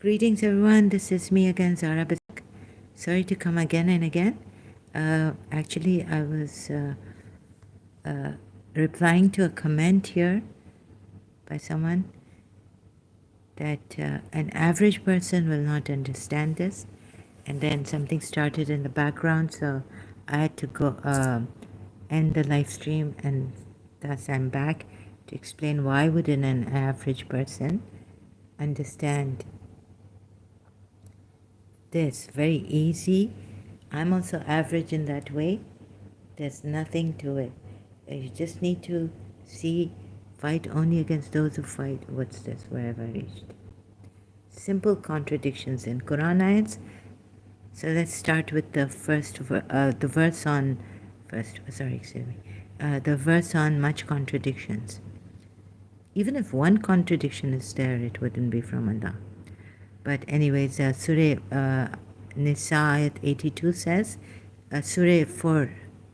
Greetings, everyone. This is me again, Zara. But sorry to come again and again. Actually, I was replying to a comment here by someone that an average person will not understand this, and then something started in the background, so I had to go end the live stream, and thus I'm back to explain why wouldn't an average person understand this. Very easy. I'm also average in that way. There's nothing to it. You just need to see, fight only against those who fight. What's this? Where have I reached? Simple contradictions in Quran ayats. So let's start with the the verse on the verse on much contradictions. Even if one contradiction is there, it wouldn't be from Allah. But anyways, Surah Nisa ayat 82 says, Surah 4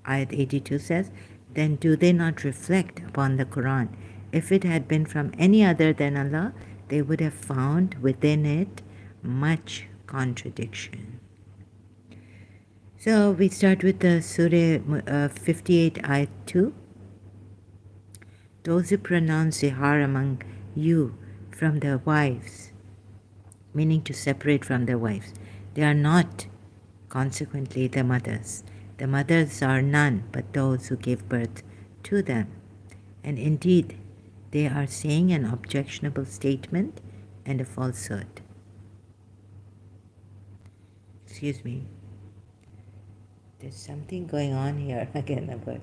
ayat 82 says, then do they not reflect upon the Quran? If it had been from any other than Allah, they would have found within it much contradiction. So we start with the Surah 58 ayat 2. Those who pronounce zihar among you from their wives, meaning to separate from their wives, they are not consequently the mothers. The mothers are none but those who gave birth to them. And indeed, they are saying an objectionable statement and a falsehood. Excuse me. There's something going on here again about...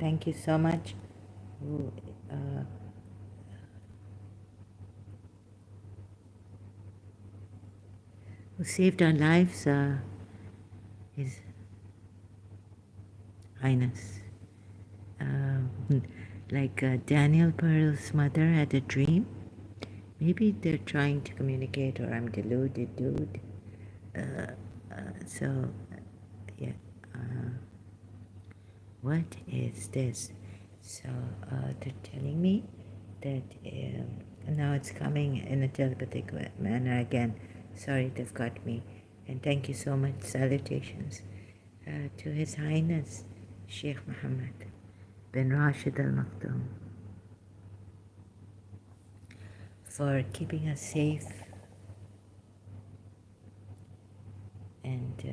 thank you so much. Who saved our lives, His Highness. Like Daniel Pearl's mother had a dream. Maybe they're trying to communicate, or I'm deluded, dude. So, yeah. What is this? So, they're telling me that now it's coming in a telepathic manner again. Sorry, they've got me. And thank you so much. Salutations to His Highness Sheikh Mohammed bin Rashid Al Maktoum for keeping us safe and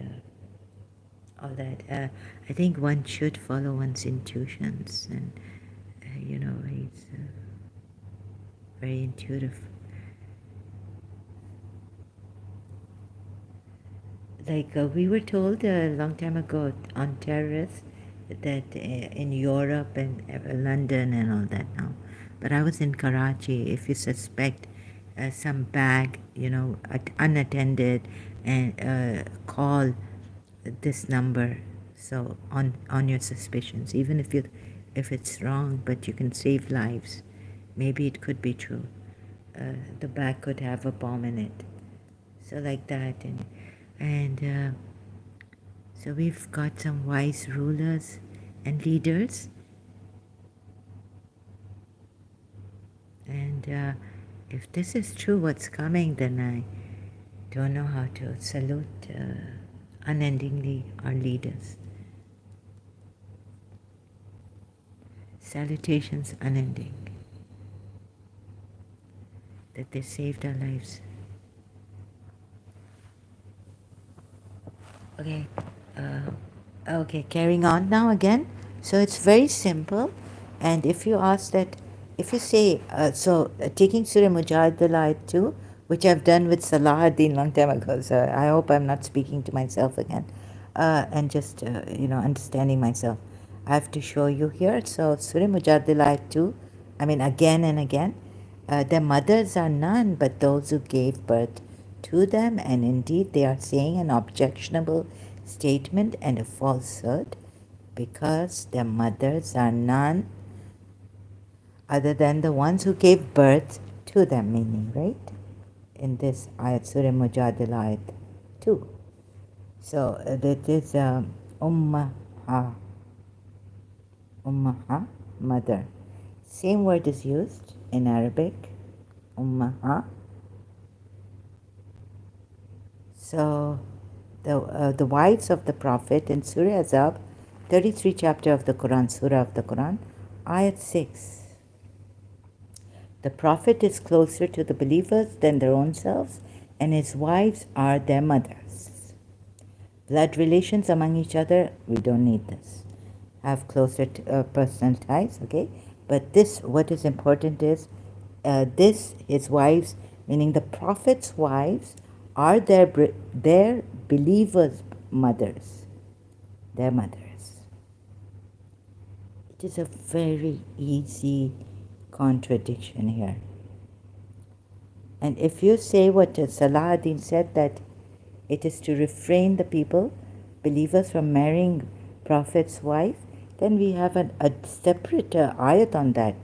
all that. I think one should follow one's intuitions, and he's very intuitive. Like we were told a long time ago on terrorists that in Europe and London and all that now, but I was in Karachi. If you suspect some bag, unattended, and call this number. So on your suspicions, even if it's wrong, but you can save lives. Maybe it could be true. The bag could have a bomb in it. So like that, and so we've got some wise rulers and leaders, and if this is true, what's coming, then I don't know how to salute unendingly our leaders. Salutations unending, that they saved our lives. Okay, carrying on now again. So it's very simple, and if you say, taking Surah Mujadala 2, which I've done with Salahuddin long time ago, so I hope I'm not speaking to myself again, and just, understanding myself. I have to show you here. So Surah Mujadala 2, again and again, their mothers are none but those who gave birth to them, and indeed they are saying an objectionable statement and a falsehood, because their mothers are none other than the ones who gave birth to them, meaning, right? In this ayat, Surah Mujadala ayat 2. So that is ummaha, mother. Same word is used in Arabic, Ummaha. So the wives of the Prophet in Surah Azab, 33 chapter of the Quran, Surah of the Quran, Ayat 6. The Prophet is closer to the believers than their own selves, and his wives are their mothers. Blood relations among each other, we don't need this. Have closer personal ties, okay? But this, what is important is, his wives, meaning the Prophet's wives, are their believers' mothers, their mothers. It is a very easy contradiction here. And if you say what Salah ad-Din said, that it is to refrain the people, believers, from marrying Prophet's wife, then we have a separate ayat on that.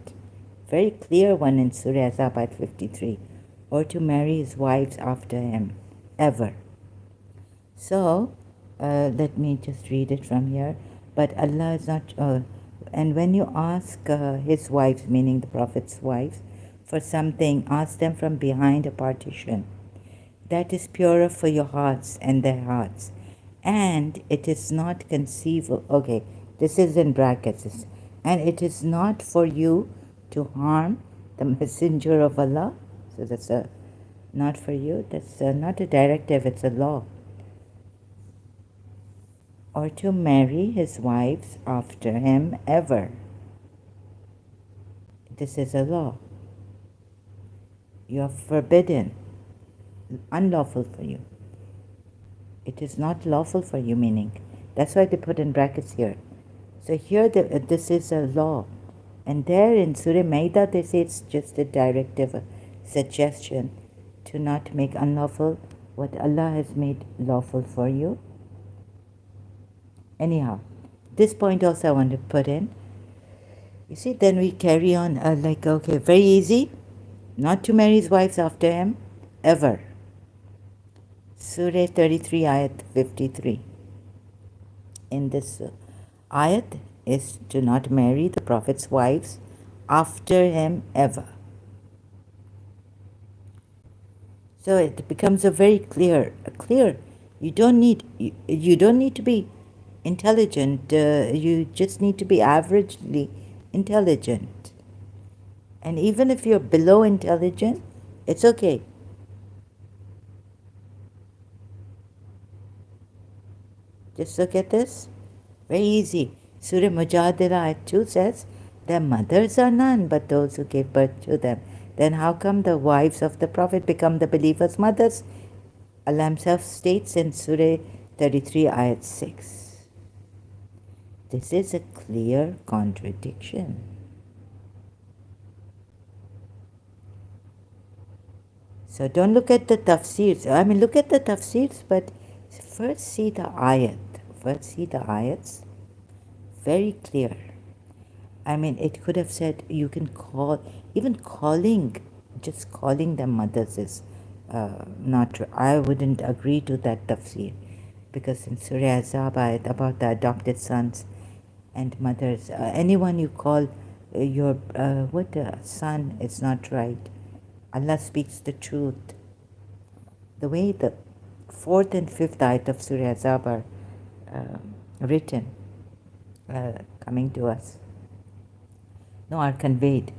Very clear one in Surah Azab at 53. Or to marry his wives after him, ever. So, let me just read it from here. But Allah is not... and when you ask his wives, meaning the Prophet's wives, for something, ask them from behind a partition. That is purer for your hearts and their hearts. And it is not conceivable. Okay, this is in brackets. And it is not for you to harm the messenger of Allah. So that's not for you. That's not a directive, it's a law. Or to marry his wives after him ever. This is a law. You are forbidden, unlawful for you. It is not lawful for you, meaning. That's why they put in brackets here. So here this is a law. And there in Surah Maida they say it's just a directive, a suggestion to not make unlawful what Allah has made lawful for you. Anyhow, this point also I want to put in. You see, then we carry on okay, very easy. Not to marry his wives after him, ever. Surah 33, Ayat 53. In this ayat is to not marry the Prophet's wives after him, ever. So it becomes a very clear. You don't need to be intelligent. You just need to be averagely intelligent. And even if you're below intelligent, it's okay. Just look at this. Very easy. Surah Mujadila Ayat 2 says, their mothers are none but those who gave birth to them. Then how come the wives of the Prophet become the believers' mothers? Allah himself states in Surah 33 Ayat 6. This is a clear contradiction. So don't look at the tafsirs. I mean, look at the tafsirs, but first see the ayat. First see the ayats. Very clear. I mean, it could have said you can call, even just calling them mothers is not true. I wouldn't agree to that tafsir. Because in Surah Azab ayat about the adopted sons and mothers, anyone you call your son, it's not right. Allah speaks the truth. The way the 4th and 5th ayat of Surah Azab are written, coming to us, are conveyed.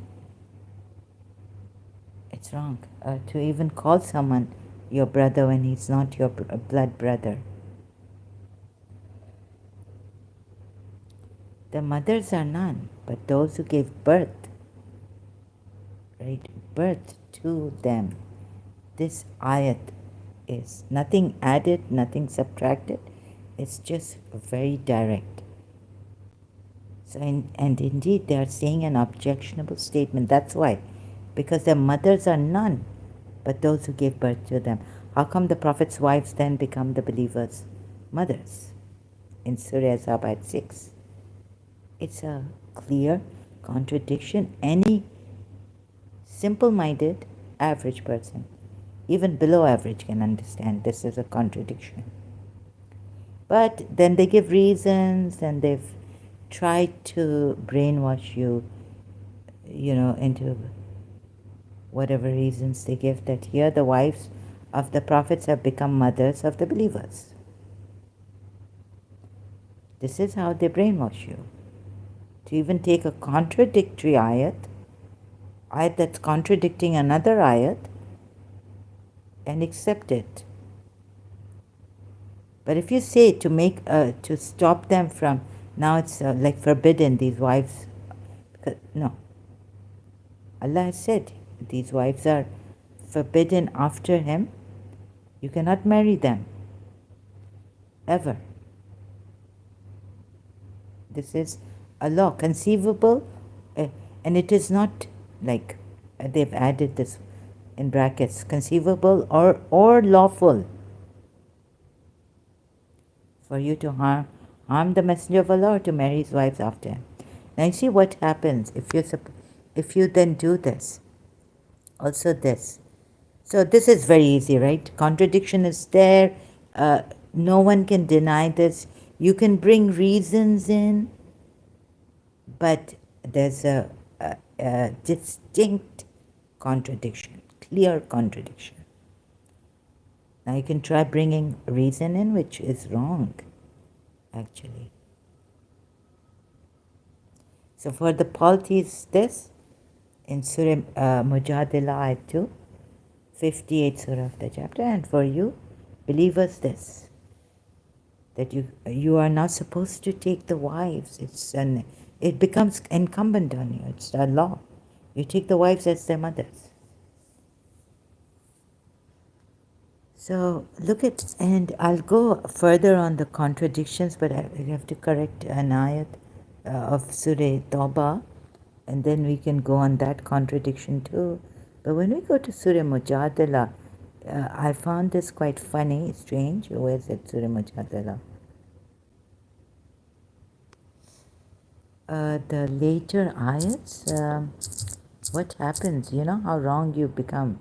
It's wrong to even call someone your brother when he's not your blood brother. The mothers are none, but those who gave birth, right? Birth to them. This ayat is nothing added, nothing subtracted. It's just very direct. So, and indeed, they are saying an objectionable statement. That's why. Because their mothers are none, but those who gave birth to them. How come the Prophet's wives then become the believers' mothers? In Surah Azab ayat 6. It's a clear contradiction. Any simple-minded, average person, even below average, can understand this is a contradiction. But then they give reasons and they've tried to brainwash you, into whatever reasons they give, that here the wives of the prophets have become mothers of the believers. This is how they brainwash you. To even take a contradictory ayat that's contradicting another ayat, and accept it. But if you say to stop them from, now it's like forbidden, these wives, no. Allah has said these wives are forbidden after him. You cannot marry them, ever. This is a law, conceivable, and it is not like they've added this in brackets, conceivable or lawful for you to harm the Messenger of Allah or to marry his wives after him. Now you see what happens if you then do this. Also this. So this is very easy, right? Contradiction is there. No one can deny this. You can bring reasons in, but there's a distinct contradiction, clear contradiction. Now you can try bringing reason in, which is wrong, actually. So for the polity this, in Surah Mujadila Ayat 2, 58th surah of the chapter, and for you, believers this, that you are not supposed to take the wives. It becomes incumbent on you. It's a law. You take the wives as their mothers. So look at, and I'll go further on the contradictions, but I have to correct an ayat of Surah Tawbah, and then we can go on that contradiction too. But when we go to Surah Mujadala, I found this quite funny, strange. Where is it, Surah Mujadala? The later ayats, what happens? You know how wrong you become.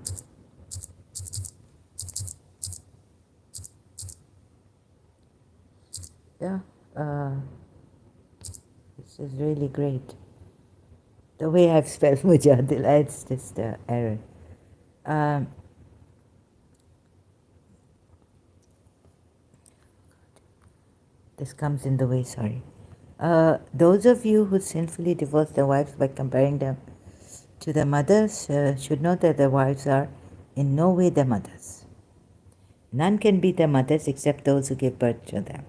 Yeah, this is really great. The way I've spelled Mujadila, it's just an error. This comes in the way, sorry. Those of you who sinfully divorce their wives by comparing them to their mothers should know that their wives are in no way their mothers. None can be their mothers except those who give birth to them.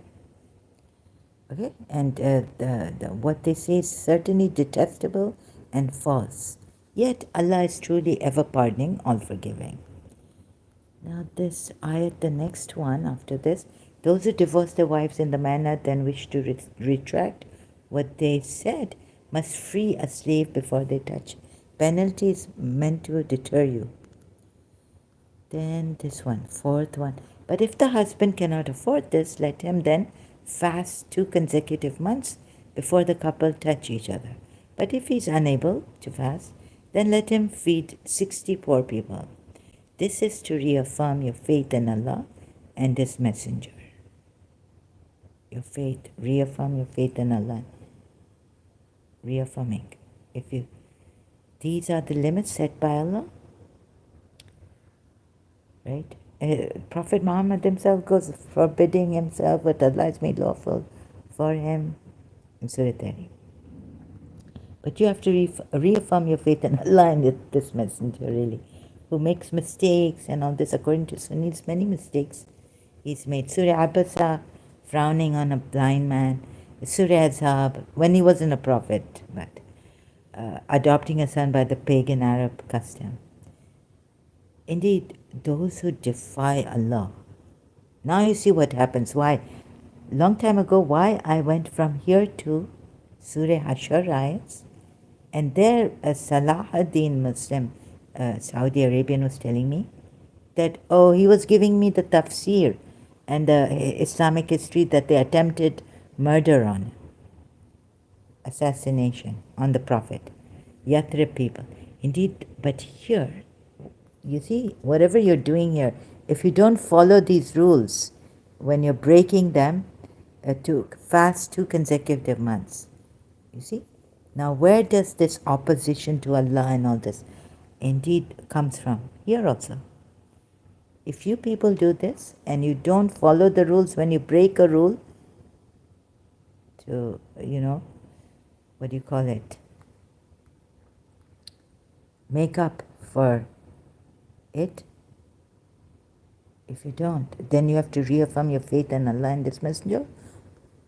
Okay, and what they say is certainly detestable and false. Yet Allah is truly ever pardoning, all forgiving. Now this ayat, the next one after this, those who divorce their wives in the manner then wish to retract what they said must free a slave before they touch. Penalty is meant to deter you. Then this one, fourth one. But if the husband cannot afford this, let him then fast 2 consecutive months before the couple touch each other. But if he is unable to fast, then let him feed 60 poor people. This is to reaffirm your faith in Allah and His Messenger. Your faith, reaffirm your faith in Allah. Reaffirming. These are the limits set by Allah. Right? Prophet Muhammad himself goes forbidding himself what Allah has made lawful for him in Surah Tahrim. But you have to reaffirm your faith in Allah and this messenger, really, who makes mistakes and all this. According to Sunnis, many mistakes he's made. Surah Abasa, frowning on a blind man. Surah Azab, when he wasn't a prophet, but adopting a son by the pagan Arab custom. Indeed, those who defy Allah. Now you see what happens. Why? Long time ago, why I went from here to Surah Hashar ayats, and there a Salahuddin Muslim, Saudi Arabian, was telling me that, he was giving me the tafsir and the Islamic history that they attempted murder on, assassination on the Prophet, Yathrib people. Indeed, but here, you see, whatever you're doing here, if you don't follow these rules, when you're breaking them, to fast 2 consecutive months, you see? Now, where does this opposition to Allah and all this? indeed comes from here also. If you people do this and you don't follow the rules, when you break a rule to, what do you call it? Make up for it. If you don't, then you have to reaffirm your faith in Allah and His Messenger.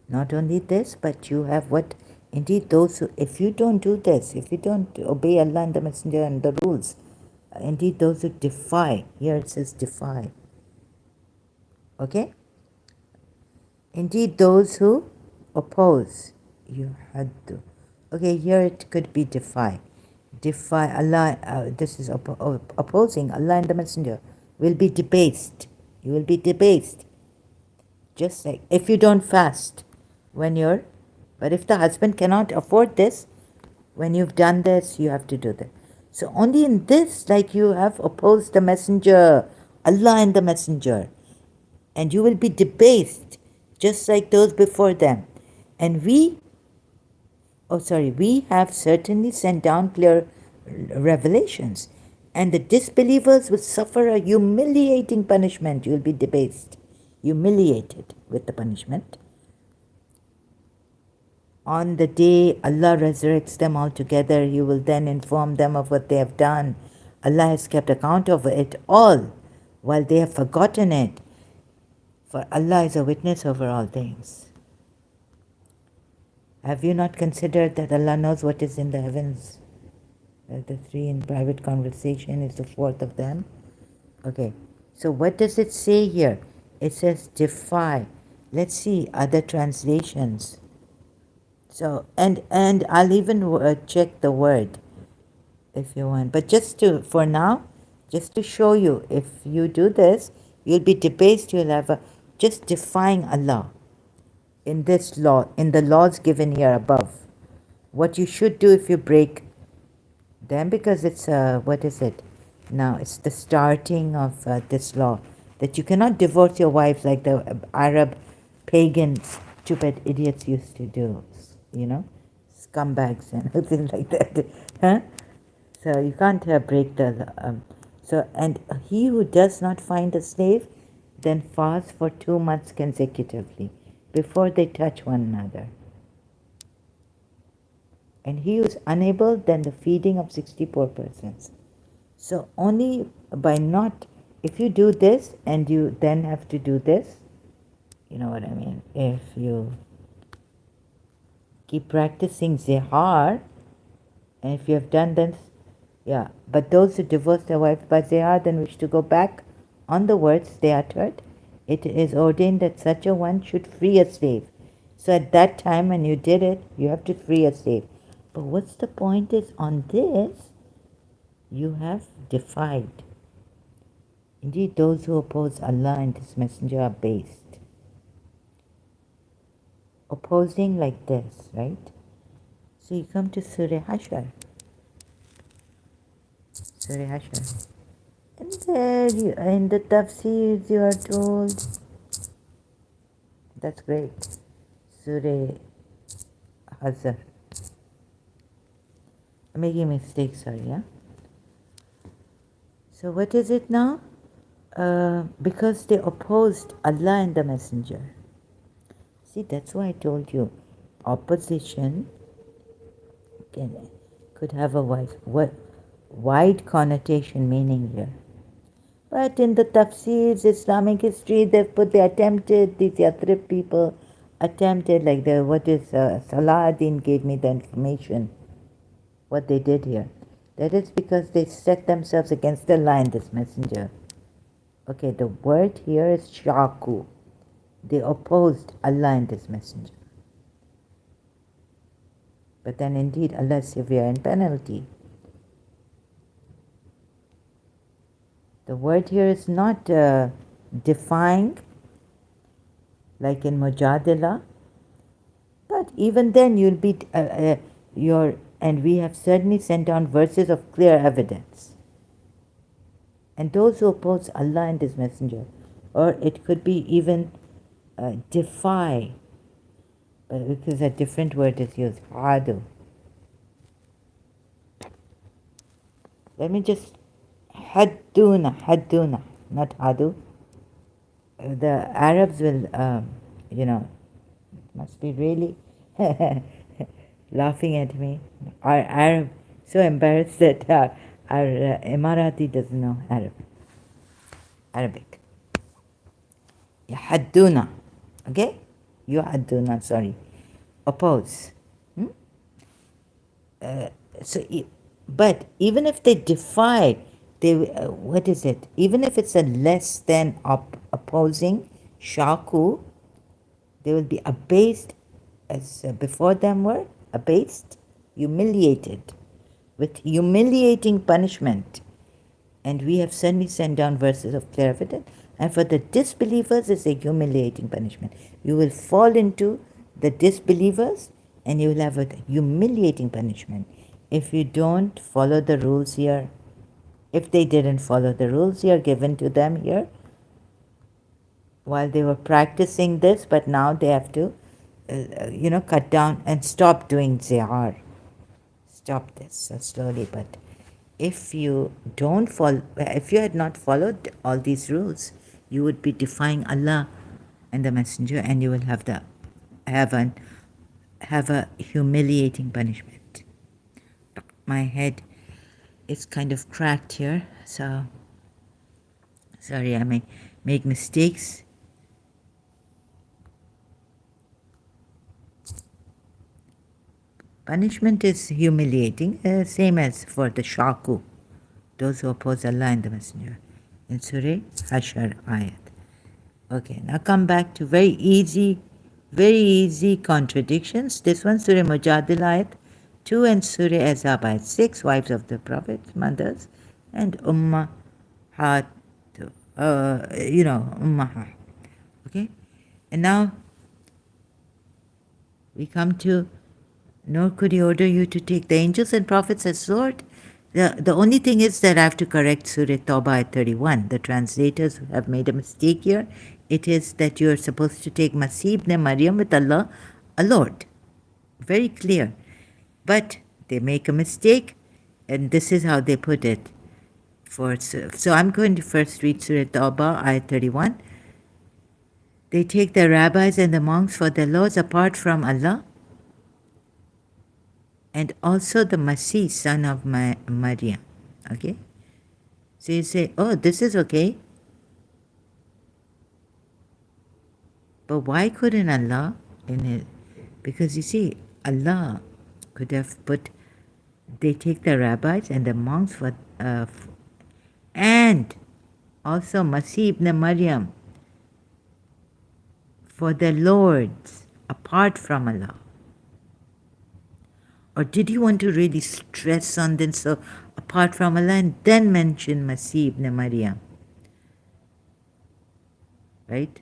Not only this, but you have what? Indeed, those who, if you don't do this, if you don't obey Allah and the Messenger and the rules, indeed those who defy, here it says defy. Okay? Indeed, those who oppose, you had to. Okay, here it could be defy. Defy Allah, this is opposing Allah and the Messenger, will be debased. You will be debased. Just like if you don't fast but if the husband cannot afford this, when you've done this, you have to do that. So only in this, like you have opposed the Messenger, Allah and the Messenger, and you will be debased just like those before them. And we have certainly sent down clear revelations, and the disbelievers will suffer a humiliating punishment. You will be debased, humiliated with the punishment. On the day Allah resurrects them all together, He will then inform them of what they have done. Allah has kept account of it all, while they have forgotten it. For Allah is a witness over all things. Have you not considered that Allah knows what is in the heavens? The three in private conversation is the fourth of them. Okay, so what does it say here? It says defy. Let's see other translations. So, and I'll even check the word if you want. But for now, just to show you, if you do this, you'll be debased, you'll have just defying Allah in this law, in the laws given here above. What you should do if you break them, because it's, what is it? Now, it's the starting of this law, that you cannot divorce your wife like the Arab pagan stupid idiots used to do. Scumbags and things like that. Huh? So you can't break the... and he who does not find a slave, then fasts for 2 months consecutively before they touch one another. And he who is unable, then the feeding of 64 persons. So only by not... If you do this and you then have to do this, you know what I mean? If you keep practicing zihar, and if you have done this, but those who divorce their wives by zihar then wish to go back on the words they uttered, it is ordained that such a one should free a slave. So at that time when you did it, you have to free a slave. But what's the point is, on this, you have defied. Indeed, those who oppose Allah and His Messenger are based. Opposing like this, right? So you come to Surah Hashar. Surah Hashar. And there, in the tafsirs, you are told, that's great. Surah Hashar. I'm making mistakes, sorry, yeah? So what is it now? Because they opposed Allah and the Messenger. See, that's why I told you, opposition could have a wide connotation meaning here. But in the tafsirs, Islamic history, these Yathrib people attempted, like Salahuddin gave me the information, what they did here. That is because they set themselves against Allah and this Messenger. Okay, the word here is shaku. They opposed Allah and His Messenger. But then indeed Allah is severe in penalty. The word here is not defying like in Mujadila, but even then you'll be and we have certainly sent down verses of clear evidence. And those who oppose Allah and His Messenger, or it could be even defy, because a different word is used, adu. Let me just hadduna, not hadu. The Arabs will, you know, must be really laughing at me. Our Arab, so embarrassed that our Emirati doesn't know Arabic. Hadduna, okay? You hadduna, sorry. Oppose. Hmm? Uh, so, but even if they defy, they what is it? Even if it's a less than opposing shaku, they will be abased as before them were abased, humiliated, with humiliating punishment. And we have certainly sent down verses of clear evidence. And for the disbelievers, it's a humiliating punishment. You will fall into the disbelievers and you will have a humiliating punishment if you don't follow the rules here. If they didn't follow the rules here given to them here while they were practicing this, but now they have to, cut down and stop doing zihar. Stop this so slowly, but if you don't follow, if you had not followed all these rules, you would be defying Allah and the Messenger, and you will have a humiliating punishment. My head is kind of cracked here, so sorry, I may make mistakes. Punishment is humiliating, same as for the shaku, those who oppose Allah and the Messenger, in Surah Hashar ayat. Okay, now come back to very easy contradictions. This one, Surah Mujadila ayat 2 and Surah Azab ayat 6, wives of the Prophet, mothers, and Ummahat, Ummahat. Okay, and now we come to, nor could he order you to take the angels and prophets as Lord. The only thing is that I have to correct Surah Tawbah at 31. The translators have made a mistake here. It is that you are supposed to take Masih ibn Maryam with Allah, a Lord. Very clear. But they make a mistake, and this is how they put it. So I'm going to first read Surah Tawbah, ayat 31. They take the rabbis and the monks for their laws apart from Allah, and also the Masih, son of Maryam. Okay? So you say, oh, this is okay. But why couldn't Allah in it? Because you see, Allah could have put, they take the rabbis and the monks for, and also Masih ibn Maryam for the lords apart from Allah. Or did you want to really stress on this, so apart from Allah, and then mention Masih ibn Maryam? Right?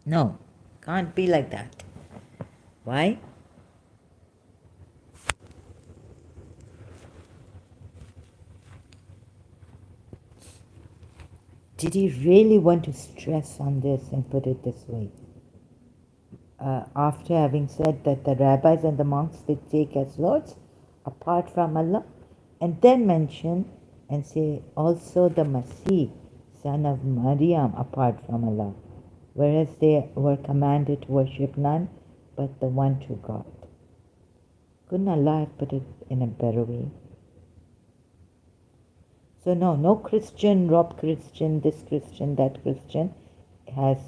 No, can't be like that. Why? Did he really want to stress on this and put it this way? After having said that the rabbis and the monks they take as lords apart from Allah, and then mention and say also the Masih, son of Maryam, apart from Allah, whereas they were commanded to worship none but the one true God. Couldn't Allah have put it in a better way? So no Christian, Rob Christian, this Christian, that Christian has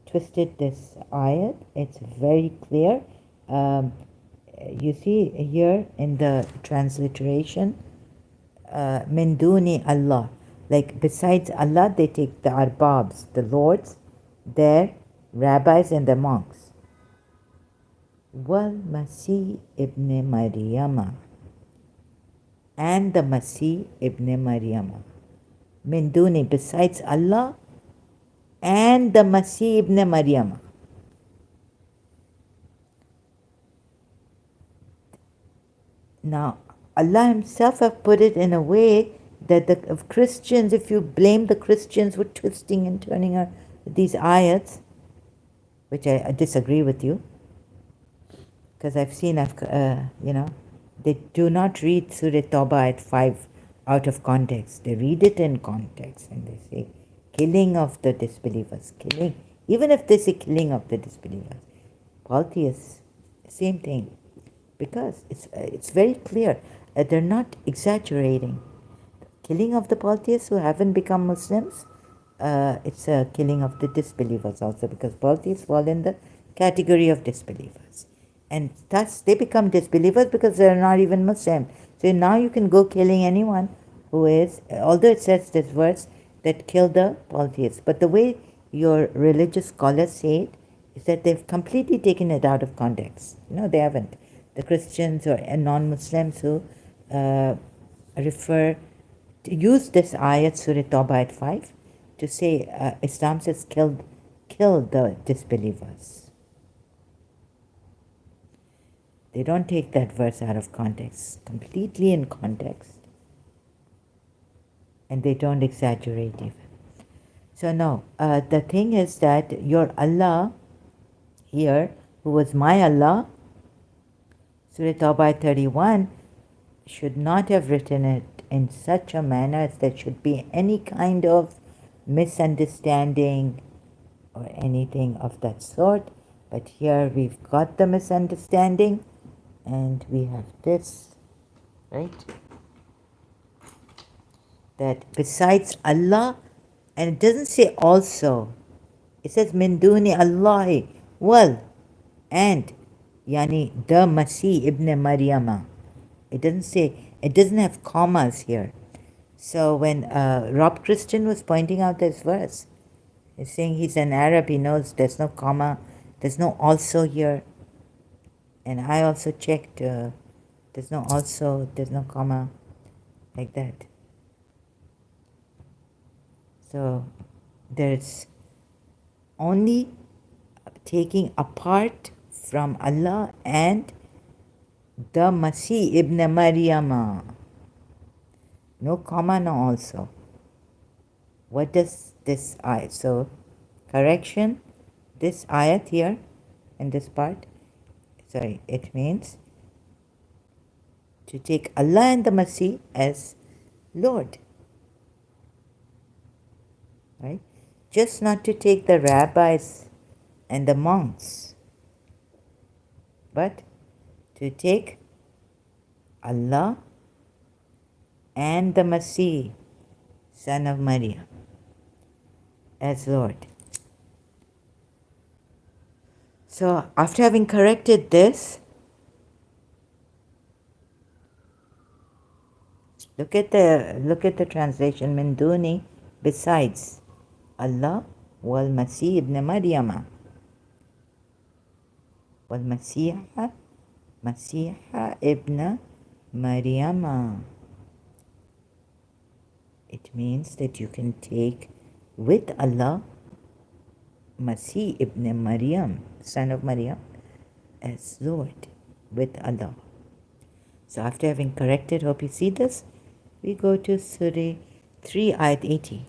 twisted this ayat. It's very clear. You see here in the transliteration, min duni Allah, like besides Allah they take the arbabs, the lords, their rabbis and the monks. Wal Masih ibn Maryama, and the Masih ibn Maryama. Min duni, besides Allah and the Masih ibn Maryama. Now, Allah himself have put it in a way that the Christians, if you blame the Christians for twisting and turning these ayats, which I disagree with you, because I've seen, They do not read Surah Tawbah at 5 out of context. They read it in context and they say, killing of the disbelievers, killing, even if they say killing of the disbelievers. Polytheists, same thing, because it's very clear. They're not exaggerating. Killing of the polytheists who haven't become Muslims, it's a killing of the disbelievers also, because polytheists fall in the category of disbelievers. And thus they become disbelievers because they're not even Muslim. So now you can go killing anyone who is, although it says this verse that kill the polytheists, but the way your religious scholars say it is that they've completely taken it out of context. No, they haven't. The Christians or non-Muslims who refer to use this ayat, Surah Tawbah at 5, to say Islam says kill the disbelievers. They don't take that verse out of context, completely in context. And they don't exaggerate even. So no, the thing is that your Allah here, who was my Allah, Surah Tawbah 31, should not have written it in such a manner as there should be any kind of misunderstanding or anything of that sort. But here we've got the misunderstanding and we have this, right? That besides Allah, and it doesn't say also, it says min duni Allahi, well, and yani the Masih ibn Maryama. It doesn't say, it doesn't have commas here. So when Rob Christian was pointing out this verse, he's saying he's an Arab, he knows there's no comma, there's no also here. And I also checked, there's no also, there's no comma, like that. So there's only taking apart from Allah and the Masih ibn Maryama. No comma, no also. What does this ayat? So, correction, this ayat here in this part, sorry, it means to take Allah and the Masih as Lord. Right? Just not to take the rabbis and the monks, but to take Allah and the Masih, son of Maryam, as Lord. So after having corrected this, look at the translation, min duni, besides Allah wal Masih ibn Maryama. Wal Masiha ibn Maryama. It means that you can take with Allah Masih ibn Maryam, son of Maryam, as Lord with Allah. So after having corrected, hope you see this, we go to Surah 3 ayat 80.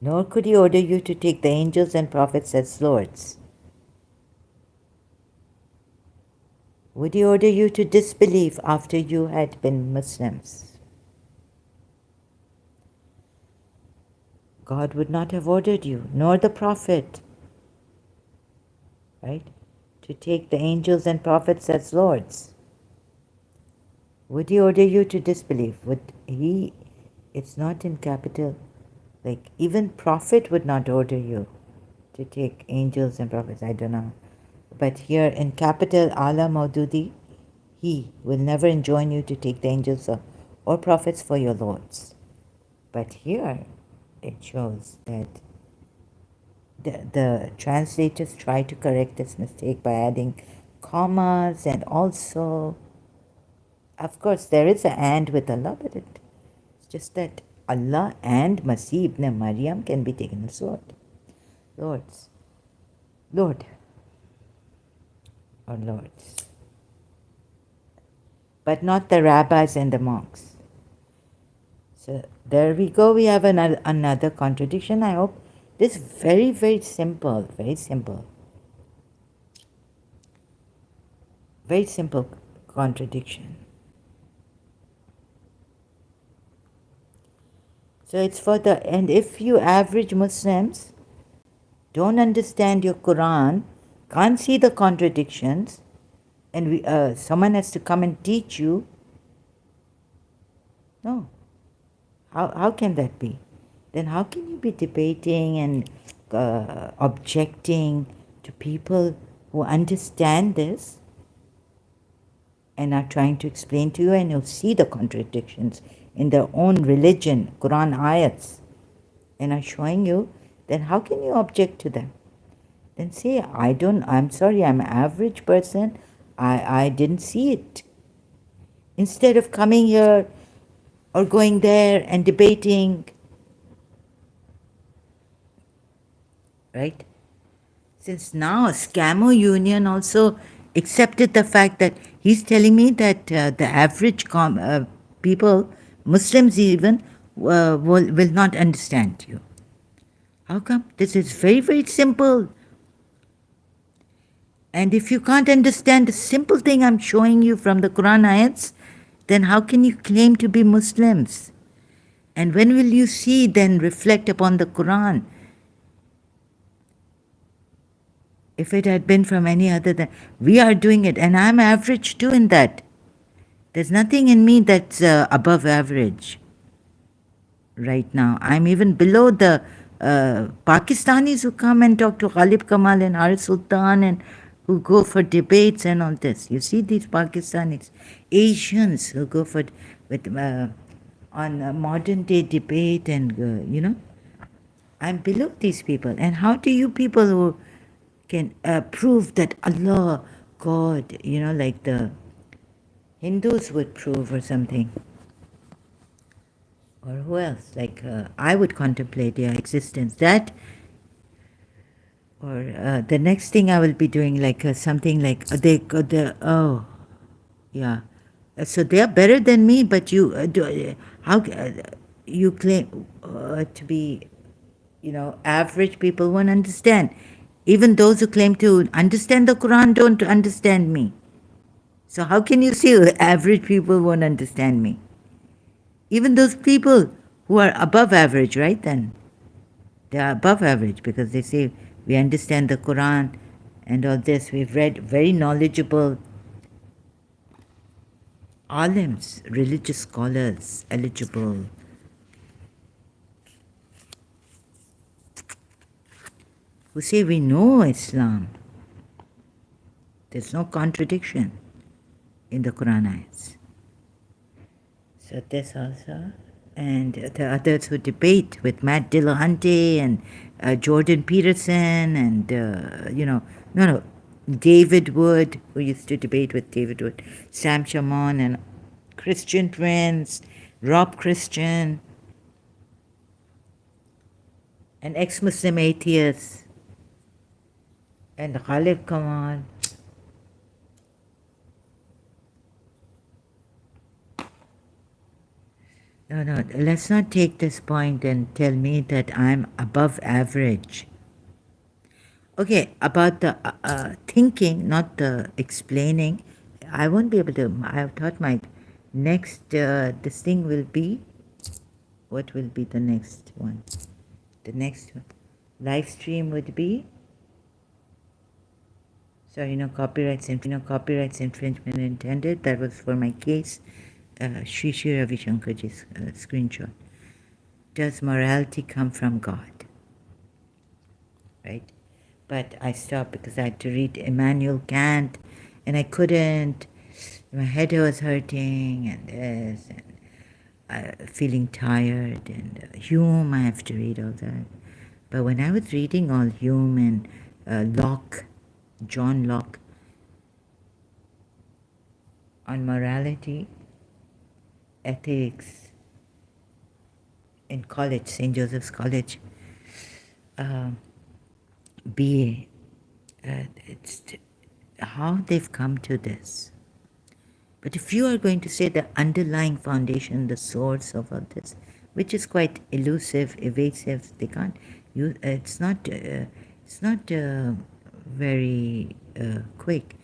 Nor could he order you to take the angels and prophets as lords. Would he order you to disbelieve after you had been Muslims? God would not have ordered you, nor the prophet, right, to take the angels and prophets as lords. Would he order you to disbelieve? Would he, it's not in capital, like even prophet would not order you to take angels and prophets, I don't know. But here in capital Ala Maududi, he will never enjoin you to take the angels or prophets for your lords. But here it shows that the translators try to correct this mistake by adding commas and also, of course, there is an and with Allah, but it's just that Allah and Masih ibn Maryam can be taken as lords. Lord or lords. But not the rabbis and the monks. So there we go, we have another contradiction. I hope this is very, very simple, very simple. Very simple contradiction. So it's for the, and if you average Muslims don't understand your Quran, can't see the contradictions, and someone has to come and teach you, no. How can that be? Then how can you be debating and objecting to people who understand this and are trying to explain to you, and you'll see the contradictions in their own religion, Quran ayats, and are showing you, then how can you object to them? Then say, I'm sorry, I'm an average person, I didn't see it. Instead of coming here or going there and debating, right? Since now Scammer Union also accepted the fact that he's telling me that the average people, Muslims even, will not understand you. How come? This is very, very simple. And if you can't understand the simple thing I'm showing you from the Quran ayats, then how can you claim to be Muslims? And when will you see, then reflect upon the Quran? If it had been from any other than, we are doing it, and I'm average too in that. There's nothing in me that's above average right now. I'm even below the Pakistanis who come and talk to Ghalib Kamal and Arif Sultan and who go for debates and all this. You see these Pakistanis, Asians who go for on modern day debate, and I'm below these people. And how do you people who can prove that Allah, God, like the Hindus would prove or something? Or who else? Like I would contemplate their existence. That, or the next thing I will be doing, like something like oh, yeah. So they are better than me, but how you claim to be, average people won't understand. Even those who claim to understand the Quran don't understand me. So how can you say average people won't understand me? Even those people who are above average, right then? They are above average because they say we understand the Quran and all this. We've read very knowledgeable alims, religious scholars, eligible. Who say we know Islam. There's no contradiction in the Quran ayats. So this also. And the others who debate with Matt Dillahunty and Jordan Peterson and, no, David Wood, who used to debate with David Wood, Sam Shaman and Christian Prince, Rob Christian, an ex-Muslim atheist, and Ghalib Kamal. No, let's not take this point and tell me that I'm above average. Okay, about the thinking, not the explaining, I won't be able to. I have thought my next, this thing will be, what will be the next one? The next one, live stream would be, sorry, no copyrights infringement intended. That was for my case. Sri Sri Ravi Shankarji's screenshot. Does morality come from God? Right? But I stopped because I had to read Immanuel Kant and I couldn't. My head was hurting and this, and feeling tired, and Hume, I have to read all that. But when I was reading all Hume and Locke, John Locke, on morality, ethics, in college, St. Joseph's College, BA, it's how they've come to this. But if you are going to say the underlying foundation, the source of all this, which is quite elusive, evasive, they can't. It's not very quick.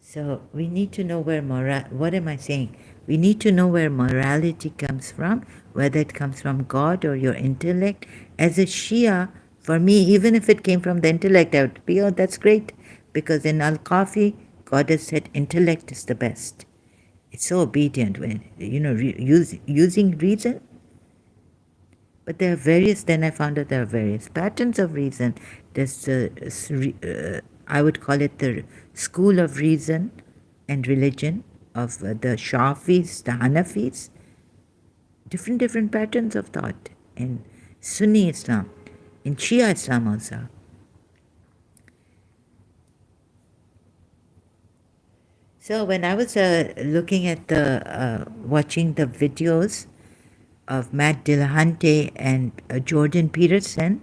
So we need to know where what am I saying? We need to know where morality comes from, whether it comes from God or your intellect. As a Shia, for me, even if it came from the intellect, I would be, oh, that's great. Because in Al-Kafi, God has said intellect is the best. It's so obedient when, using reason. But there are various, then I found out there are various patterns of reason. There's I would call it the school of reason and religion of the Shafis, the Hanafis, different patterns of thought in Sunni Islam, in Shia Islam also. So when I was looking at watching the videos of Matt Dillahunty and Jordan Peterson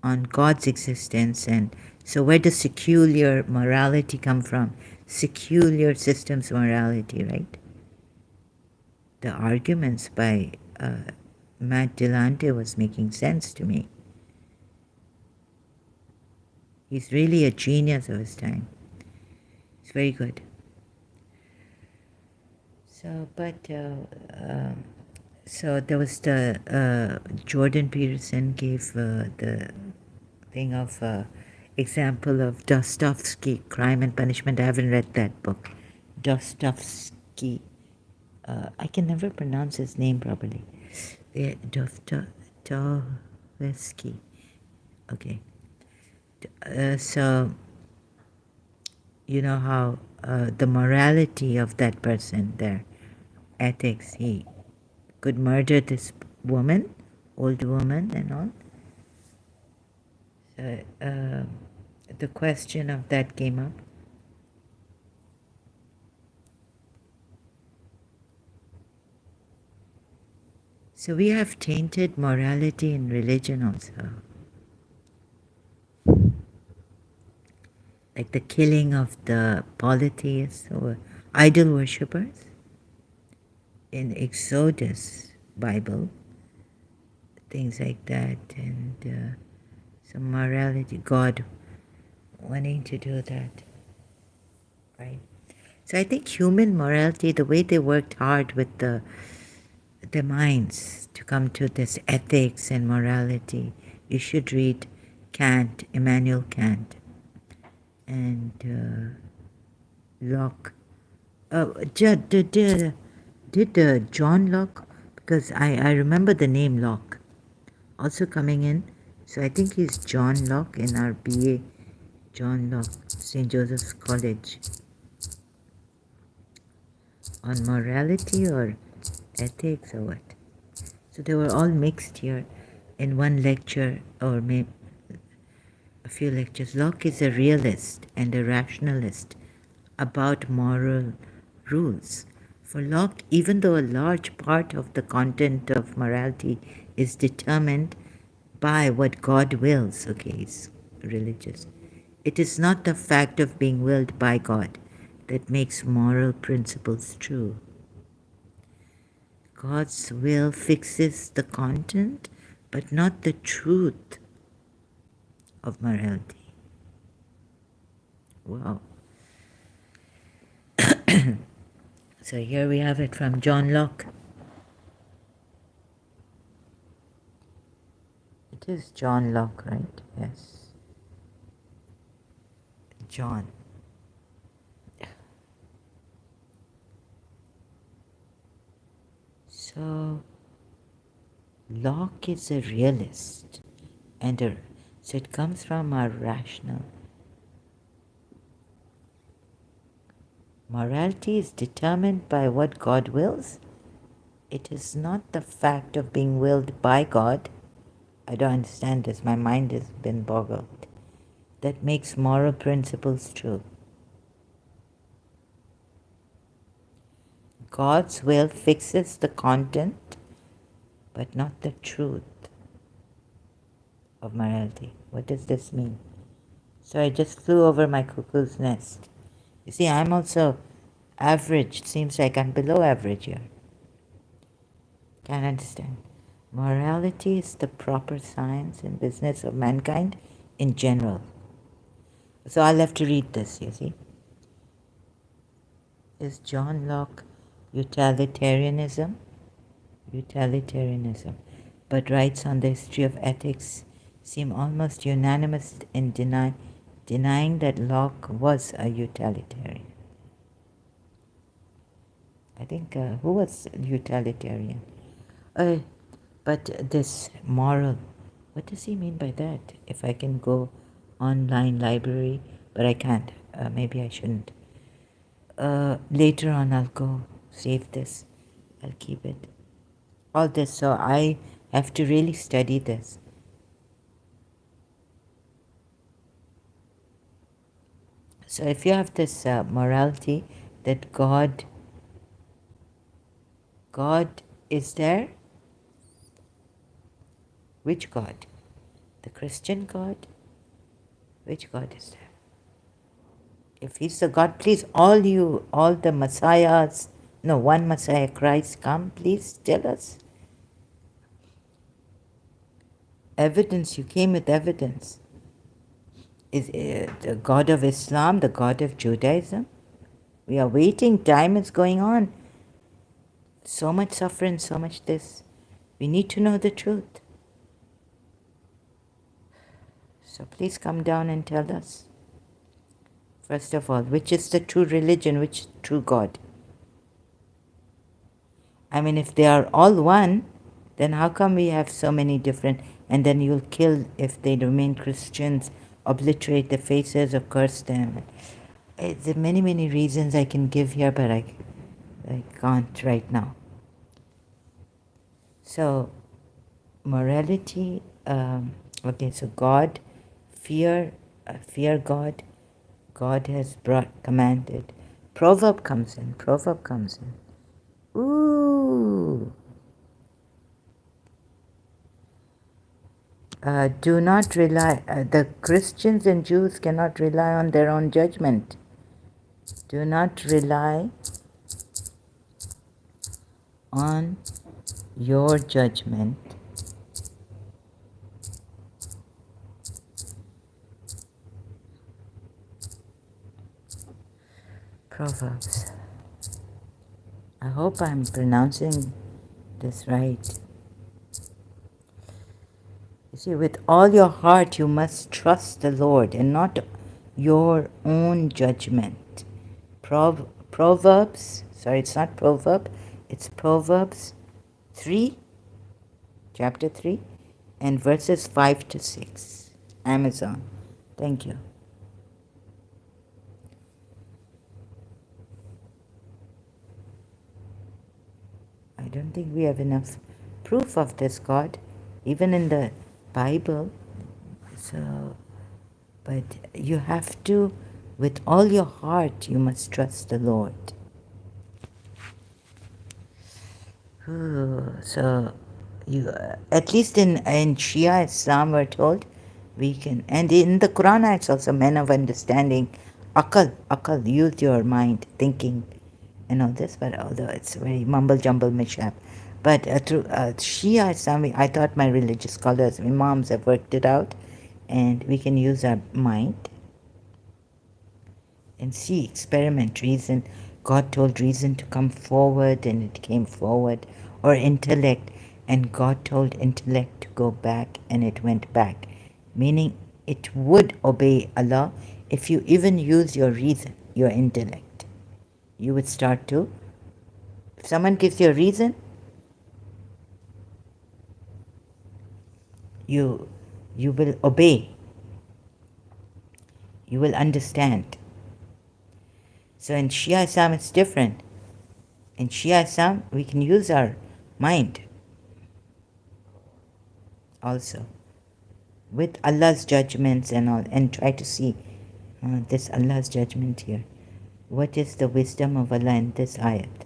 on God's existence, and so where does secular morality come from? Secular systems morality, right? The arguments by Matt Dillahunty was making sense to me. He's really a genius of his time. It's very good. So, so there was the Jordan Peterson gave the thing of example of Dostoevsky, Crime and Punishment. I haven't read that book. Dostoevsky. I can never pronounce his name properly. Dostoevsky. Okay. So, you know how the morality of that person, their ethics, he could murder this woman, old woman and all. So, the question of that came up. So we have tainted morality in religion also. Like the killing of the polytheists or idol worshippers. In Exodus Bible, things like that, and some morality, God wanting to do that, right? So I think human morality, the way they worked hard with the minds to come to this ethics and morality, you should read Kant, Immanuel Kant, and Locke. Did John Locke? Because I remember the name Locke also coming in. So I think he's John Locke in our BA. John Locke, St. Joseph's College. On morality or ethics or what? So they were all mixed here in one lecture or maybe a few lectures. Locke is a realist and a rationalist about moral rules. For Locke, even though a large part of the content of morality is determined by what God wills, okay, he's religious, it is not the fact of being willed by God that makes moral principles true. God's will fixes the content, but not the truth of morality. Wow. So here we have it from John Locke. It is John Locke, right? Yes. John. So Locke is a realist, so it comes from our rational. Morality is determined by what God wills. It is not the fact of being willed by God. I don't understand this. My mind has been boggled. That makes moral principles true. God's will fixes the content, but not the truth of morality. What does this mean? So I just flew over my cuckoo's nest. You see, I'm also average. Seems like I'm below average here. Can't understand. Morality is the proper science and business of mankind in general. So I'll have to read this, you see. Is John Locke utilitarianism? Utilitarianism, but writes on the history of ethics seem almost unanimous in denying that Locke was a utilitarian. I think, who was utilitarian? But this moral, what does he mean by that? If I can go online library, but I can't. Maybe I shouldn't. Later on I'll go save this. I'll keep it. All this, so I have to really study this. So if you have this morality that God is there, which God? The Christian God? Which God is there? If he's the God, please, all the Messiahs, no, one Messiah, Christ, come, please tell us. Evidence, you came with evidence. Is the God of Islam, the God of Judaism? We are waiting, time is going on. So much suffering, so much this. We need to know the truth. So please come down and tell us. First of all, which is the true religion, which true God? I mean, if they are all one, then how come we have so many different, and then you'll kill if they remain Christians, obliterate the faces or curse them. There are many, many reasons I can give here, but I can't right now. So, morality, okay, so God, fear God. God has commanded. Proverb comes in. Ooh. Do not rely, the Christians and Jews cannot rely on their own judgment. Do not rely on your judgment. Proverbs. I hope I'm pronouncing this right. You see, with all your heart you must trust the Lord and not your own judgment. Proverbs, sorry, it's not proverb, it's Proverbs 3, chapter 3, and verses 5 to 6. Amazon. Thank you. I don't think we have enough proof of this God, even in the Bible. So, but you have to, with all your heart, you must trust the Lord. So, you at least in Shia Islam we're told we can, and in the Quran it's also men of understanding, akal, use your mind, thinking, and all this. But although it's very mumble jumble mishap, but through Shia Islam, I thought my religious scholars, imams have worked it out, and we can use our mind and see, experiment, reason. God told reason to come forward and it came forward, or intellect, and God told intellect to go back and it went back, meaning it would obey Allah if you even use your reason, your intellect. You would start to, if someone gives you a reason, you will obey, you will understand. So in Shia Islam it's different. In Shia Islam we can use our mind also with Allah's judgments and all, and try to see this Allah's judgment here. What is the wisdom of Allah in this ayat?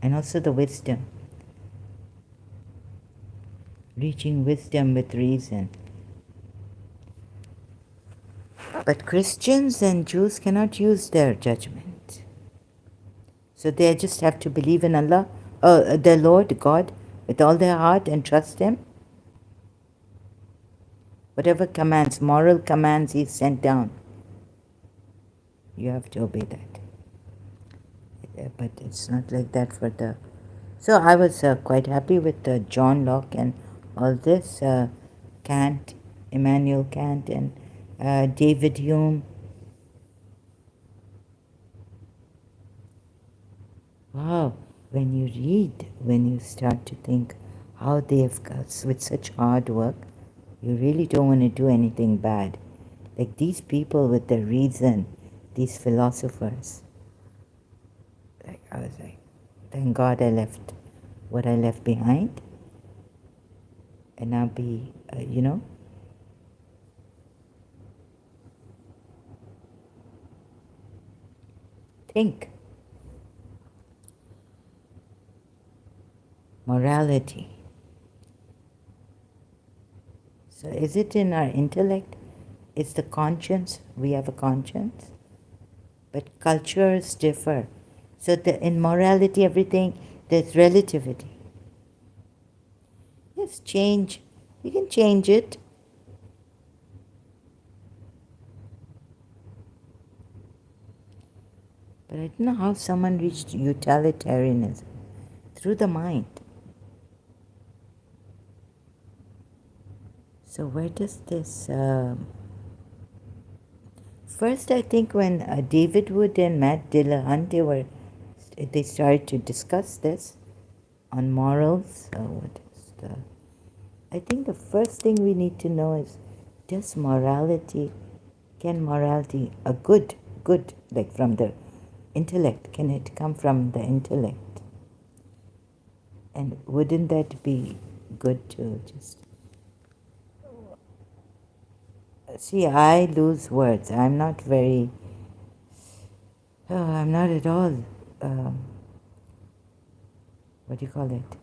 And also the wisdom, reaching wisdom with reason. But Christians and Jews cannot use their judgment. So they just have to believe in Allah, their Lord God, with all their heart and trust Him. Whatever commands, moral commands He sent down, you have to obey that. But it's not like that for the. So I was quite happy with John Locke and all this, Kant, Immanuel Kant, and David Hume. Wow, when you read, when you start to think how they have got with such hard work, you really don't want to do anything bad. Like these people with their reason, these philosophers. Like I was like, thank God I left what I left behind, and now be, think. Morality. So is it in our intellect? Is the conscience? We have a conscience, but cultures differ. So in morality, everything there's relativity. Yes, change. You can change it. But I don't know how someone reached utilitarianism through the mind. So where does this? First, I think when David Wood and Matt Dillahunty they started to discuss this on morals. What is the? I think the first thing we need to know is, does morality, can morality, a good, like from the intellect, can it come from the intellect? And wouldn't that be good to just... See, I lose words. I'm not very... I'm not at all... what do you call it?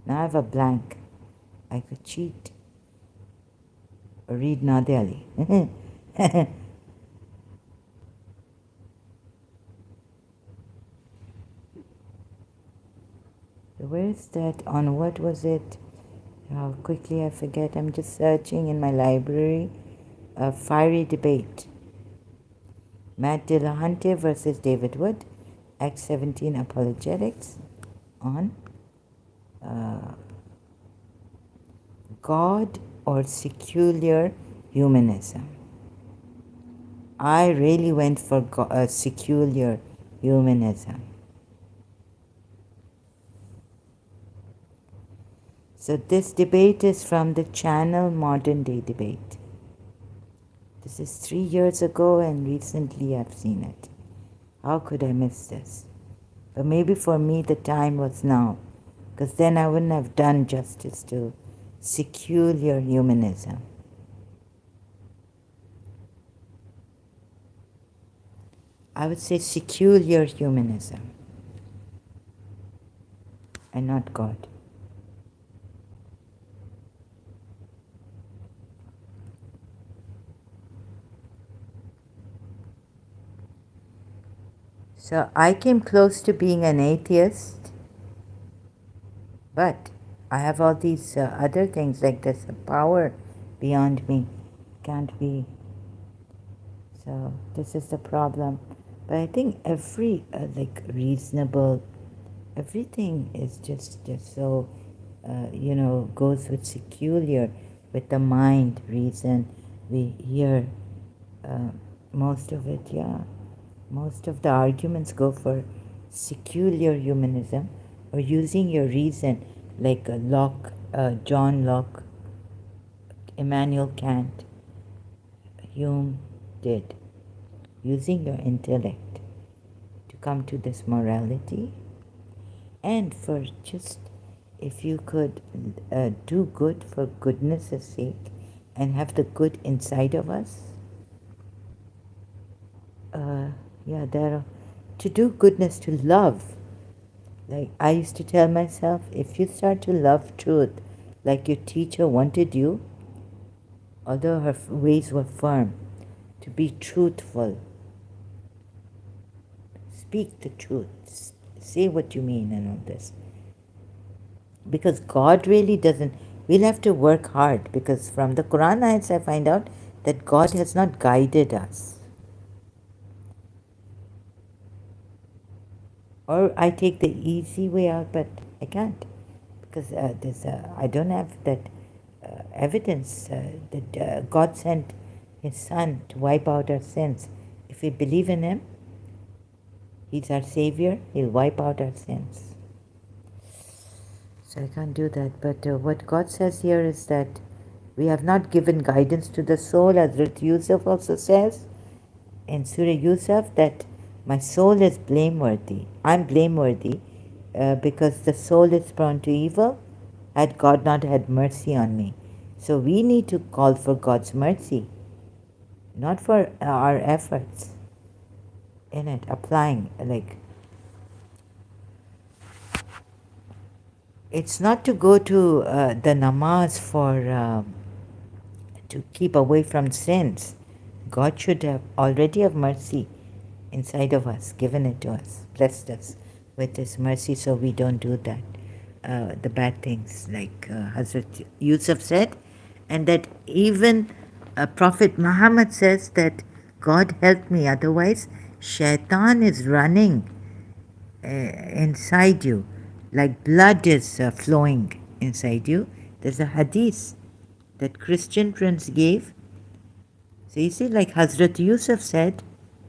Now I have a blank. I could cheat. Or read Nadia Ali. Where is that? On what was it? How quickly I forget. I'm just searching in my library. A fiery debate. Matt Dillahunty versus David Wood. Act 17 Apologetics on God or secular humanism. I really went for secular humanism. So this debate is from the channel Modern Day Debate. This is 3 years ago and recently I've seen it. How could I miss this? But maybe for me the time was now, because then I wouldn't have done justice to secular humanism. I would say secular humanism and not God. So I came close to being an atheist, but I have all these other things, like there's a power beyond me. Can't be. So this is the problem. But I think every reasonable, everything is just so, goes with secular, with the mind, reason. We hear most of it, yeah. Most of the arguments go for secular humanism or using your reason, like Locke, John Locke, Immanuel Kant, Hume did. Using your intellect to come to this morality. And for just, if you could do good for goodness' sake and have the good inside of us, to do goodness, to love. Like I used to tell myself, if you start to love truth, like your teacher wanted you, although her ways were firm, to be truthful, speak the truth, say what you mean and all this. Because God really doesn't, we'll have to work hard, because from the Quran ayats I find out that God has not guided us. Or I take the easy way out, but I can't, because I don't have that evidence that God sent His Son to wipe out our sins. If we believe in Him, He's our Savior, He'll wipe out our sins. So I can't do that. But what God says here is that we have not given guidance to the soul, as Hazrat Yusuf also says in Surah Yusuf, that my soul is blameworthy. I'm blameworthy because the soul is prone to evil, had God not had mercy on me. So we need to call for God's mercy, not for our efforts in it, applying, like, it's not to go to the namaz for to keep away from sins. God should have already have mercy inside of us, given it to us, blessed us with His mercy, so we don't do that, the bad things, like Hazrat Yusuf said, and that even Prophet Muhammad says that God help me, otherwise shaitan is running inside you, like blood is flowing inside you. There's a hadith that Christian friends gave. So you see, like Hazrat Yusuf said,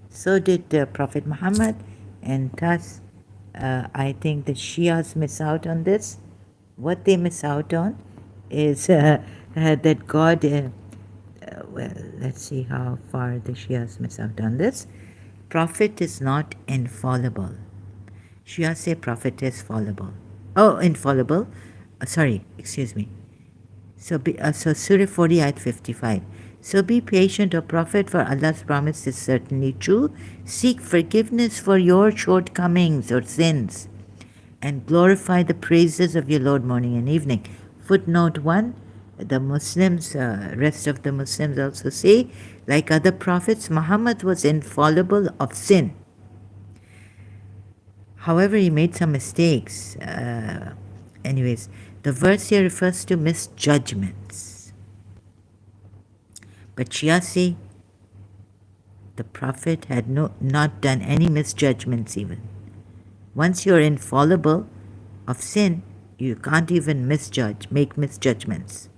so did Prophet Muhammad, and thus I think the Shias miss out on this. What they miss out on is that God, well, let's see how far the Shias miss out on this. Prophet is not infallible. Shia say Prophet is fallible. Oh, infallible. Sorry, excuse me. So Surah 40, Ayat 55. So be patient, O Prophet, for Allah's promise is certainly true. Seek forgiveness for your shortcomings or sins, and glorify the praises of your Lord morning and evening. Footnote 1, the Muslims, rest of the Muslims also say, like other prophets, Muhammad was infallible of sin. However, he made some mistakes. Anyways, the verse here refers to misjudgments. But Shia say the Prophet had not done any misjudgments even. Once you're infallible of sin, you can't even make misjudgments.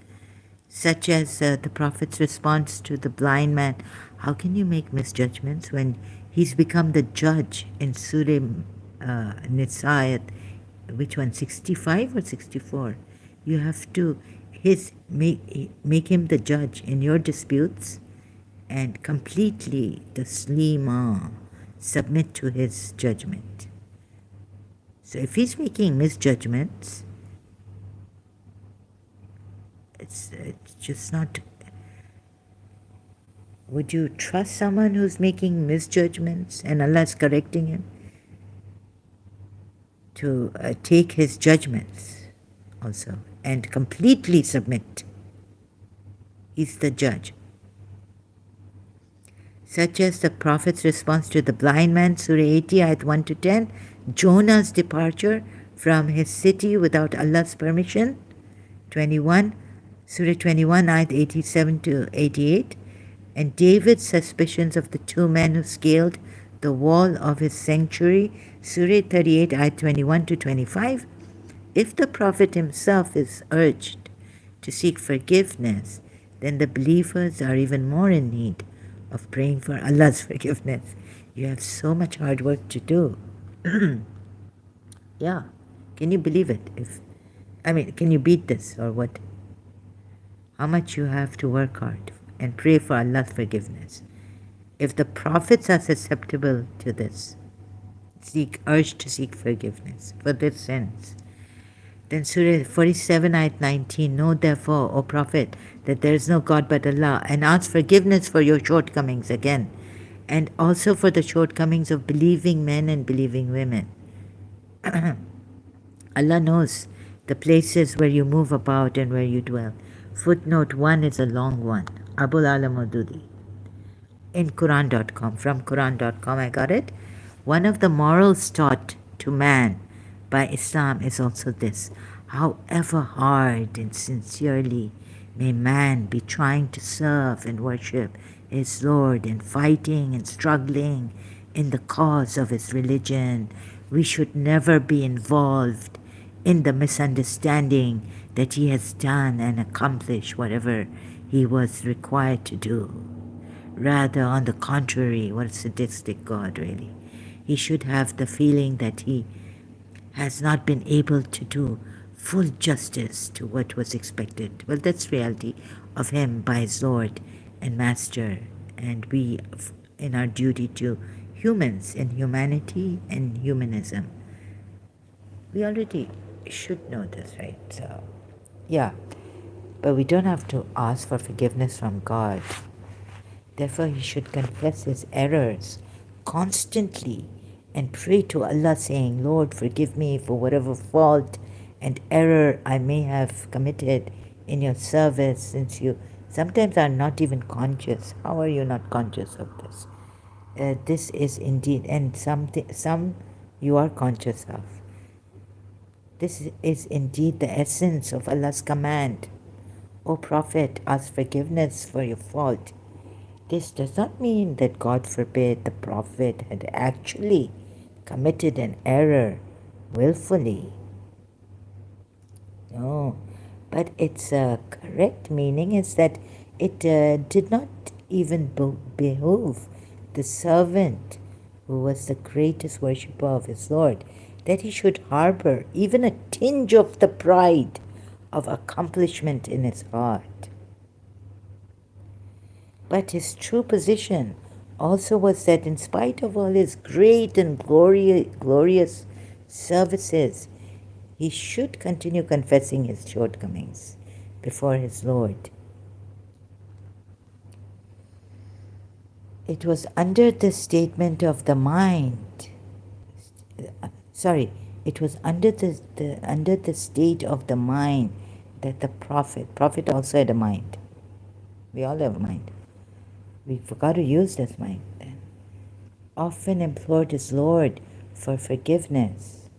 Such as the Prophet's response to the blind man. How can you make misjudgments when he's become the judge in Surah Nisa, which one, 65 or 64? You have to make him the judge in your disputes and completely taslima, submit to his judgment. So if he's making misjudgments, it's just not. Would you trust someone who's making misjudgments and Allah is correcting him? To take his judgments also and completely submit. He's the judge. Such as the Prophet's response to the blind man, Surah 80, Ayat 1 to 10, Jonah's departure from his city without Allah's permission, 21, Surah 21, Ayat 87 to 88, and David's suspicions of the two men who scaled the wall of his sanctuary, Surah 38, Ayat 21 to 25. If the Prophet himself is urged to seek forgiveness, then the believers are even more in need of praying for Allah's forgiveness. You have so much hard work to do. Yeah. Can you believe it? Can you beat this or what? How much you have to work hard and pray for Allah's forgiveness. If the prophets are susceptible to this, urged to seek forgiveness for their sins, then Surah 47, Ayat 19, know therefore, O Prophet, that there is no God but Allah, and ask forgiveness for your shortcomings again, and also for the shortcomings of believing men and believing women. Allah knows the places where you move about and where you dwell. Footnote 1 is a long one. Abul Alam Ududi. In Quran.com, from Quran.com I got it. One of the morals taught to man by Islam is also this: however hard and sincerely may man be trying to serve and worship his Lord and fighting and struggling in the cause of his religion, we should never be involved in the misunderstanding that he has done and accomplished whatever he was required to do. Rather, on the contrary, what a sadistic God, really. He should have the feeling that he has not been able to do full justice to what was expected. Well, that's reality of him by his Lord and Master, and we in our duty to humans in humanity and humanism. We already should know this, right? So, yeah, but we don't have to ask for forgiveness from God. Therefore, he should confess his errors constantly and pray to Allah, saying, Lord, forgive me for whatever fault and error I may have committed in your service, since you sometimes are not even conscious. How are you not conscious of this? This is indeed, and some you are conscious of. This is indeed the essence of Allah's command. O Prophet, ask forgiveness for your fault. This does not mean that, God forbid, the Prophet had actually committed an error willfully. No, but its correct meaning is that it did not even behoove the servant who was the greatest worshipper of his Lord, that he should harbor even a tinge of the pride of accomplishment in his heart. But his true position also was that in spite of all his great and glorious services, he should continue confessing his shortcomings before his Lord. It was under the statement of the mind, it was under the state of the mind that the prophet also had a mind. We all have a mind. We forgot to use this mind then. Often implored his Lord for forgiveness.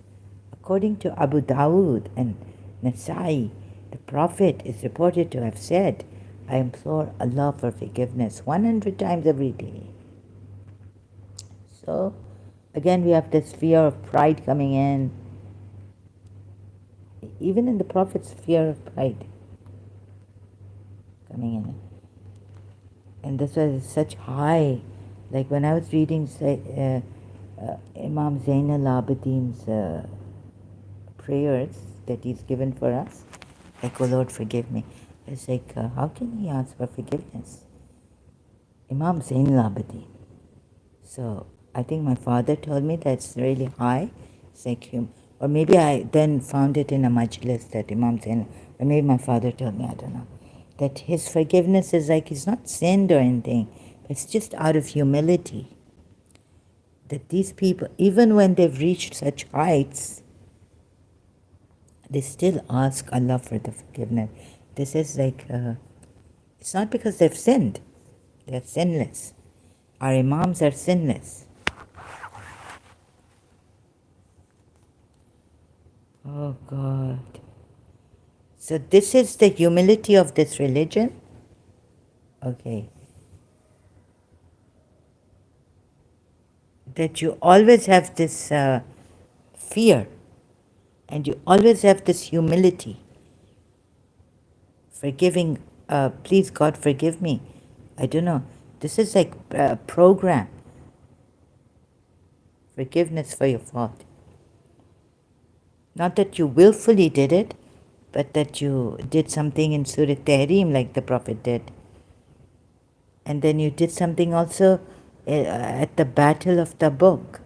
According to Abu Dawood and Nasai, the Prophet is reported to have said, I implore Allah for forgiveness 100 times every day. So, again, we have this fear of pride coming in. Even in the Prophet's fear of pride coming in. And this was such high, like when I was reading Imam Zain al-Abidin's prayers that he's given for us, like, oh Lord, forgive me. It's like, how can he ask for forgiveness? Imam Zain al-Abidin. So I think my father told me that's really high. It's like or maybe I then found it in a majlis that Imam Zain, or maybe my father told me, I don't know, that his forgiveness is like he's not sinned or anything. It's just out of humility. That these people, even when they've reached such heights, they still ask Allah for the forgiveness. This is like, it's not because they've sinned. They're sinless. Our Imams are sinless. Oh God. So this is the humility of this religion? Okay. That you always have this fear, and you always have this humility. Forgiving, please God forgive me. I don't know. This is like a program. Forgiveness for your fault. Not that you willfully did it, but that you did something in Surah Tahrim like the Prophet did. And then you did something also at the Battle of Tabuk,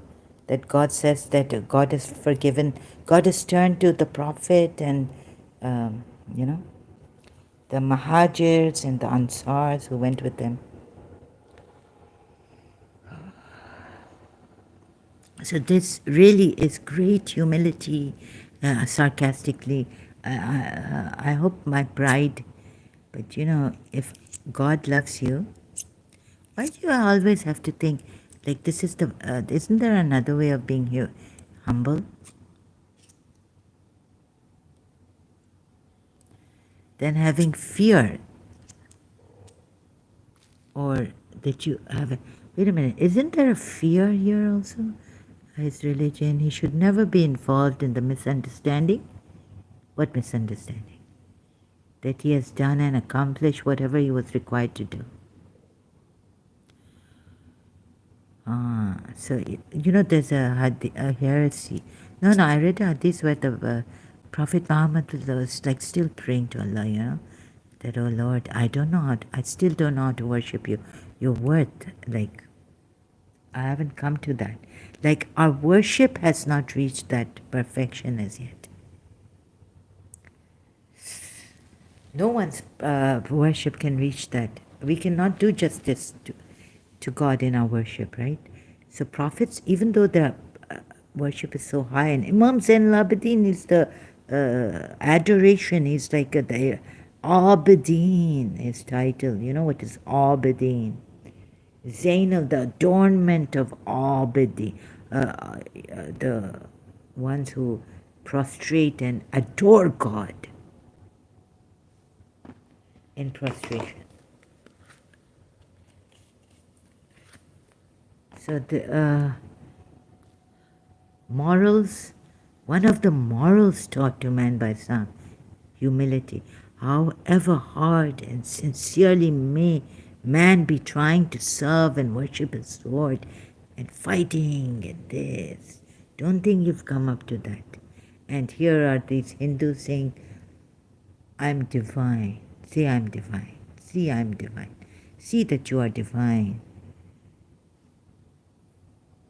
that God says that God has forgiven, God has turned to the Prophet and, the Muhajirs and the Ansars who went with them. So this really is great humility, sarcastically. I hope my pride, but if God loves you, why do you always have to think like this is isn't there another way of being humble? than having fear, or that you have a, wait a minute, isn't there a fear here also? His religion, he should never be involved in the misunderstanding. What misunderstanding? That he has done and accomplished whatever he was required to do. So there's a heresy. No, I read a hadith where the Prophet Muhammad was like still praying to Allah, that, oh Lord, I still don't know how to worship you. Your worth, like, I haven't come to that. Like, our worship has not reached that perfection as yet. No one's worship can reach that. We cannot do justice to God in our worship, right? So prophets, even though their worship is so high, and Imam Zain al-Abidin is the adoration, he's like the Abidin, his title. You know what is Abidin? Zainal, the adornment of Abidi, the ones who prostrate and adore God in prostration. So the morals, one of the morals taught to man by Islam, humility. However hard and sincerely may man be trying to serve and worship his Lord and fighting and this, don't think you've come up to that. And here are these Hindus saying, I'm divine. Say I'm divine. See, I'm divine. See that you are divine.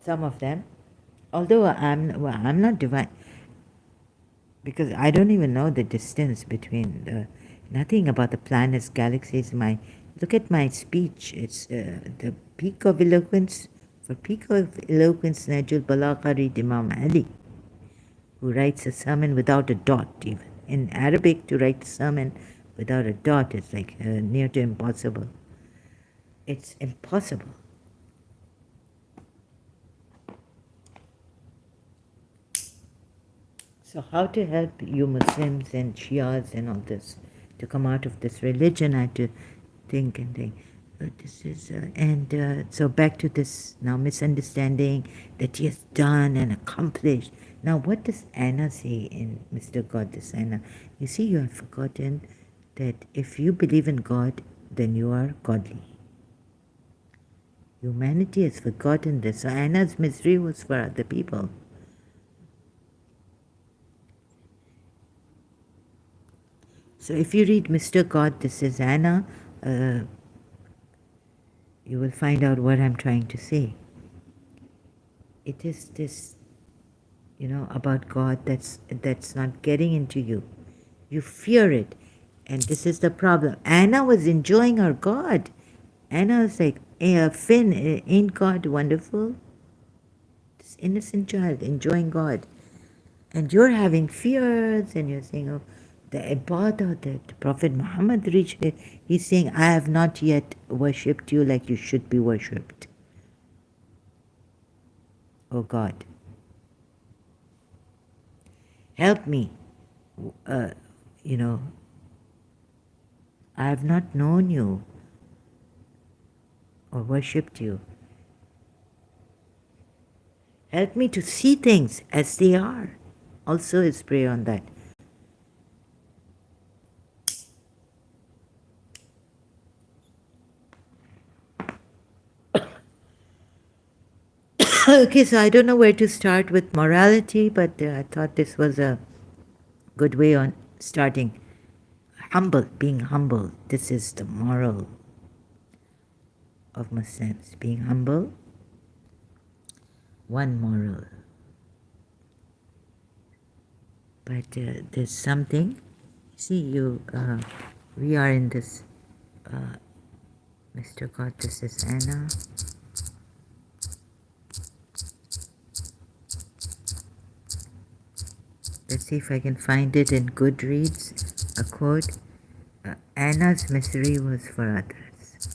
Some of them, although I'm not divine, because I don't even know the distance between nothing about the planets, galaxies. Look at my speech. It's the peak of eloquence. For peak of eloquence, Najul Balagha read Imam Ali, who writes a sermon without a dot even. In Arabic, to write a sermon without a dot is like near to impossible. It's impossible. So how to help you Muslims and Shias and all this to come out of this religion? I had to think and think. This is so back to this now misunderstanding that he has done and accomplished. Now what does Anna say in Mr. God, this Anna? You see, you have forgotten that if you believe in God, then you are godly. Humanity has forgotten this. So Anna's misery was for other people. So if you read Mr. God, this is Anna, you will find out what I'm trying to say. It is this, about God that's not getting into you. You fear it. And this is the problem. Anna was enjoying her God. Anna was like, Finn, ain't God wonderful? This innocent child enjoying God. And you're having fears and you're saying, oh, the ibadah that Prophet Muhammad reached, he's saying, I have not yet worshipped you like you should be worshipped. Oh God, help me. I have not known you or worshipped you. Help me to see things as they are. Also his prayer on that. Okay, so I don't know where to start with morality, but I thought this was a good way on starting. Being humble. This is the moral of Muslims. Being humble, one moral. But there's something. See, we are in this. Mr. God, this is Anna. Let's see if I can find it in Goodreads. A quote. Anna's misery was for others.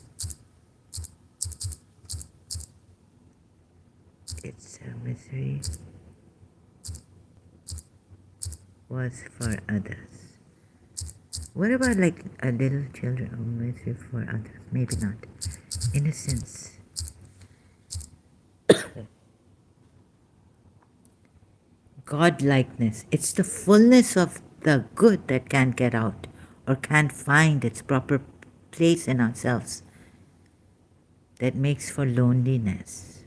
Its misery was for others. What about like a little children? Oh, mercy for others. Maybe not. Innocence. Godlikeness. It's the fullness of the good that can't get out or can't find its proper place in ourselves that makes for loneliness.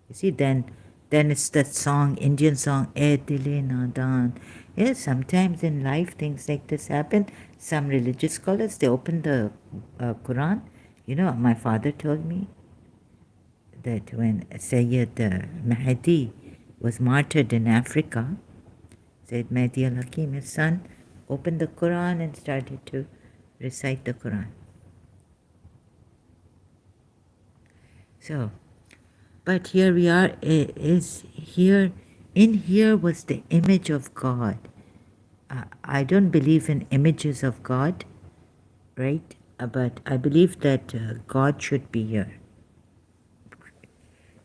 You see, then it's that song, Indian song, "Eh Dile Nadan." Yes, sometimes in life things like this happen. Some religious scholars, they open the Quran. You know, my father told me that when Sayyid Mahdi was martyred in Africa, Sayyid Mahdi al-Hakim, his son, opened the Quran and started to recite the Quran. So, but here we are, is here, in here was the image of God. I don't believe in images of God, right? But I believe that God should be here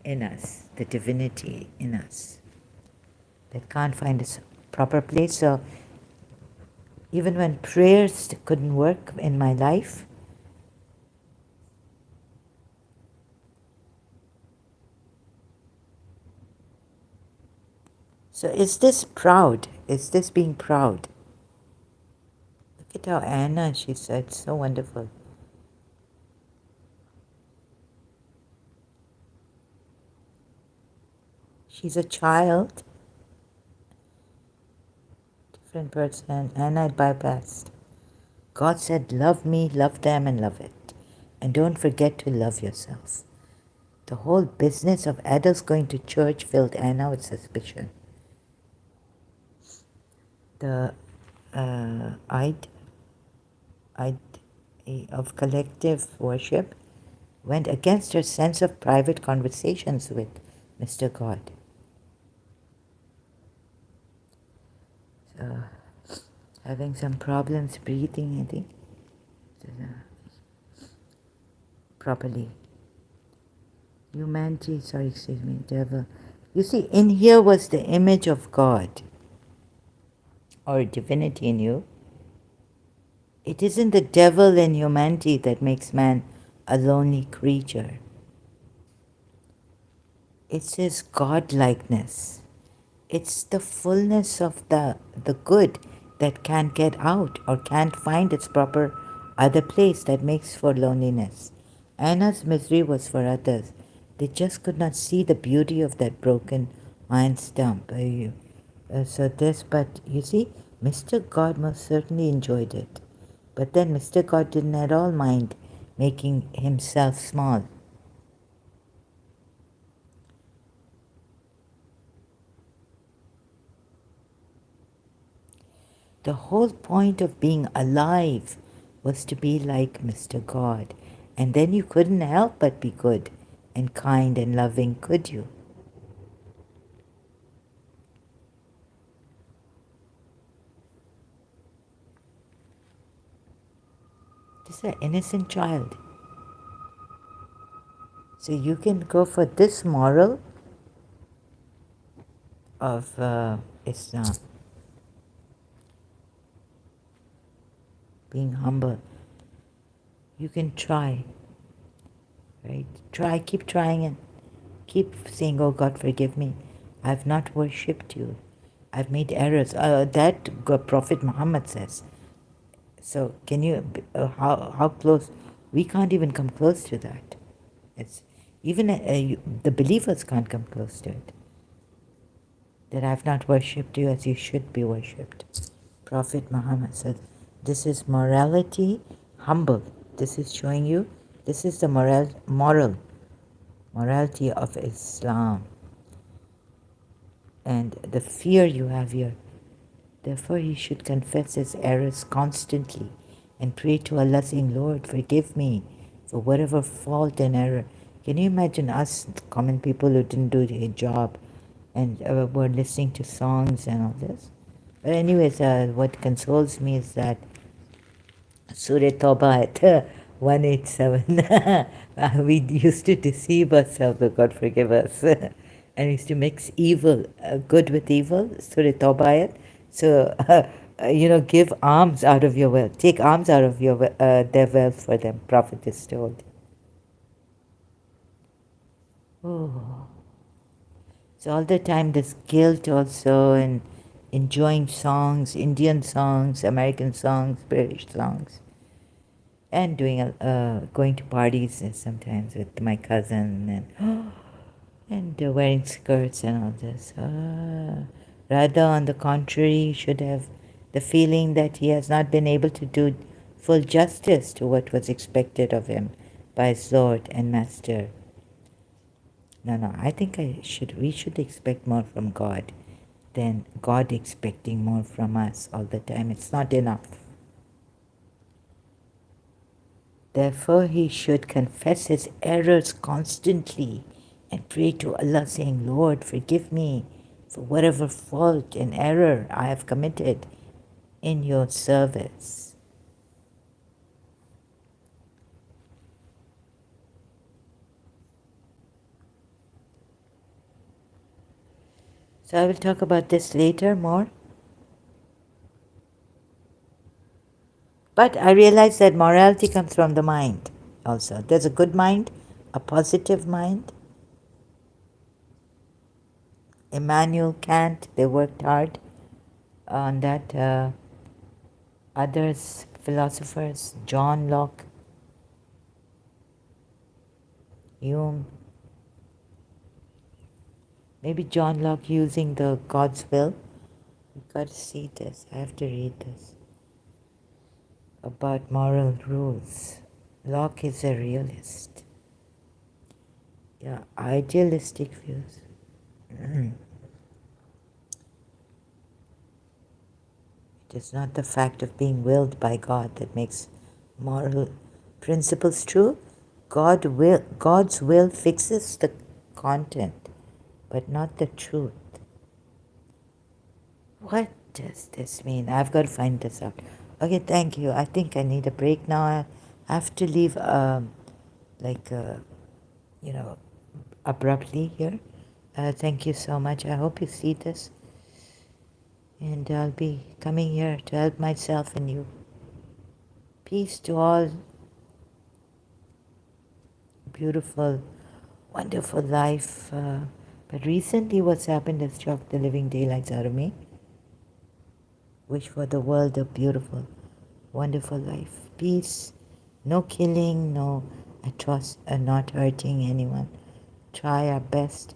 in us, the divinity in us that can't find its proper place. So even when prayers couldn't work in my life, so is this proud? Is this being proud? Look at how Anna, she said, so wonderful. She's a child, different person, and I bypassed. God said, love me, love them, and love it. And don't forget to love yourself. The whole business of adults going to church filled Anna with suspicion. The Eid of collective worship went against her sense of private conversations with Mr. God. So, having some problems breathing, I think, properly. Humanity, sorry, excuse me, devil. You see, in here was the image of God or divinity in you. It isn't the devil in humanity that makes man a lonely creature. It's his godlikeness. It's the fullness of the good that can't get out or can't find its proper other place that makes for loneliness. Anna's misery was for others. They just could not see the beauty of that broken iron stump. But you see, Mr. God most certainly enjoyed it. But then Mr. God didn't at all mind making himself small. The whole point of being alive was to be like Mr. God. And then you couldn't help but be good and kind and loving, could you? This is an innocent child. So you can go for this moral of Islam, being humble. You can try, right? Try, keep trying and keep saying, oh God, forgive me. I've not worshipped you. I've made errors. That Prophet Muhammad says. So can you, how close? We can't even come close to that. It's even the believers can't come close to it. That I've not worshipped you as you should be worshipped. Prophet Muhammad said, this is morality, humble. This is showing you, this is the morality of Islam. And the fear you have here. Therefore, he should confess his errors constantly and pray to Allah saying, Lord, forgive me for whatever fault and error. Can you imagine us, common people who didn't do the job and were listening to songs and all this? But anyways, what consoles me is that Surah Tawbah at 187. We used to deceive ourselves, oh God forgive us. And used to mix evil, good with evil, Surah Tawbah. So give alms out of your wealth. Take alms out of their wealth for them, Prophet is told. Oh. So all the time this guilt also, and enjoying songs, Indian songs, American songs, British songs, and going to parties sometimes with my cousin, and wearing skirts and all this. Rather, on the contrary, he should have the feeling that he has not been able to do full justice to what was expected of him by his Lord and Master. No, I think we should expect more from God than God expecting more from us all the time. It's not enough. Therefore, he should confess his errors constantly and pray to Allah, saying, Lord, forgive me for whatever fault and error I have committed in your service. So I will talk about this later more. But I realize that morality comes from the mind also. There's a good mind, a positive mind. Immanuel Kant, they worked hard on that. Others, philosophers, John Locke, Hume. Maybe John Locke using the God's will. You've got to see this. I have to read this. About moral rules. Locke is a realist. Yeah, idealistic views. It is not the fact of being willed by God that makes moral principles true. God's will fixes the content, but not the truth. What does this mean? I've got to find this out. Okay, thank you. I think I need a break now. I have to leave, abruptly here. Thank you so much. I hope you see this. And I'll be coming here to help myself and you. Peace to all. Beautiful, wonderful life. But recently what's happened has shocked the living daylights out of me. Wish for the world a beautiful, wonderful life. Peace, no killing, no not hurting anyone. Try our best.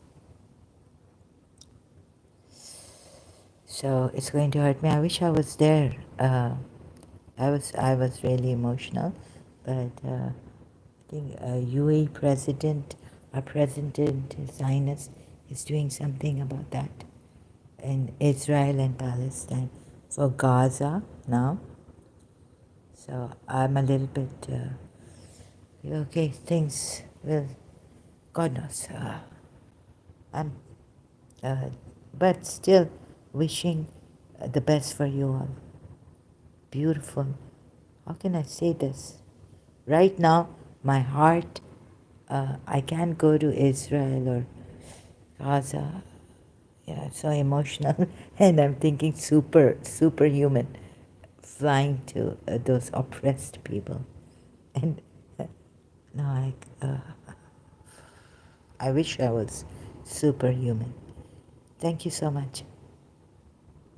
So it's going to hurt me. I wish I was there. I was really emotional, but I think UAE president, our president, His Highness, is doing something about that in Israel and Palestine for Gaza now. So I'm a little bit okay. Things will, God knows. I'm, but still wishing the best for you all. Beautiful. How can I say this? Right now, my heart, I can't go to Israel or Gaza. Yeah, it's so emotional. And I'm thinking superhuman, flying to those oppressed people. And no, I wish I was superhuman. Thank you so much.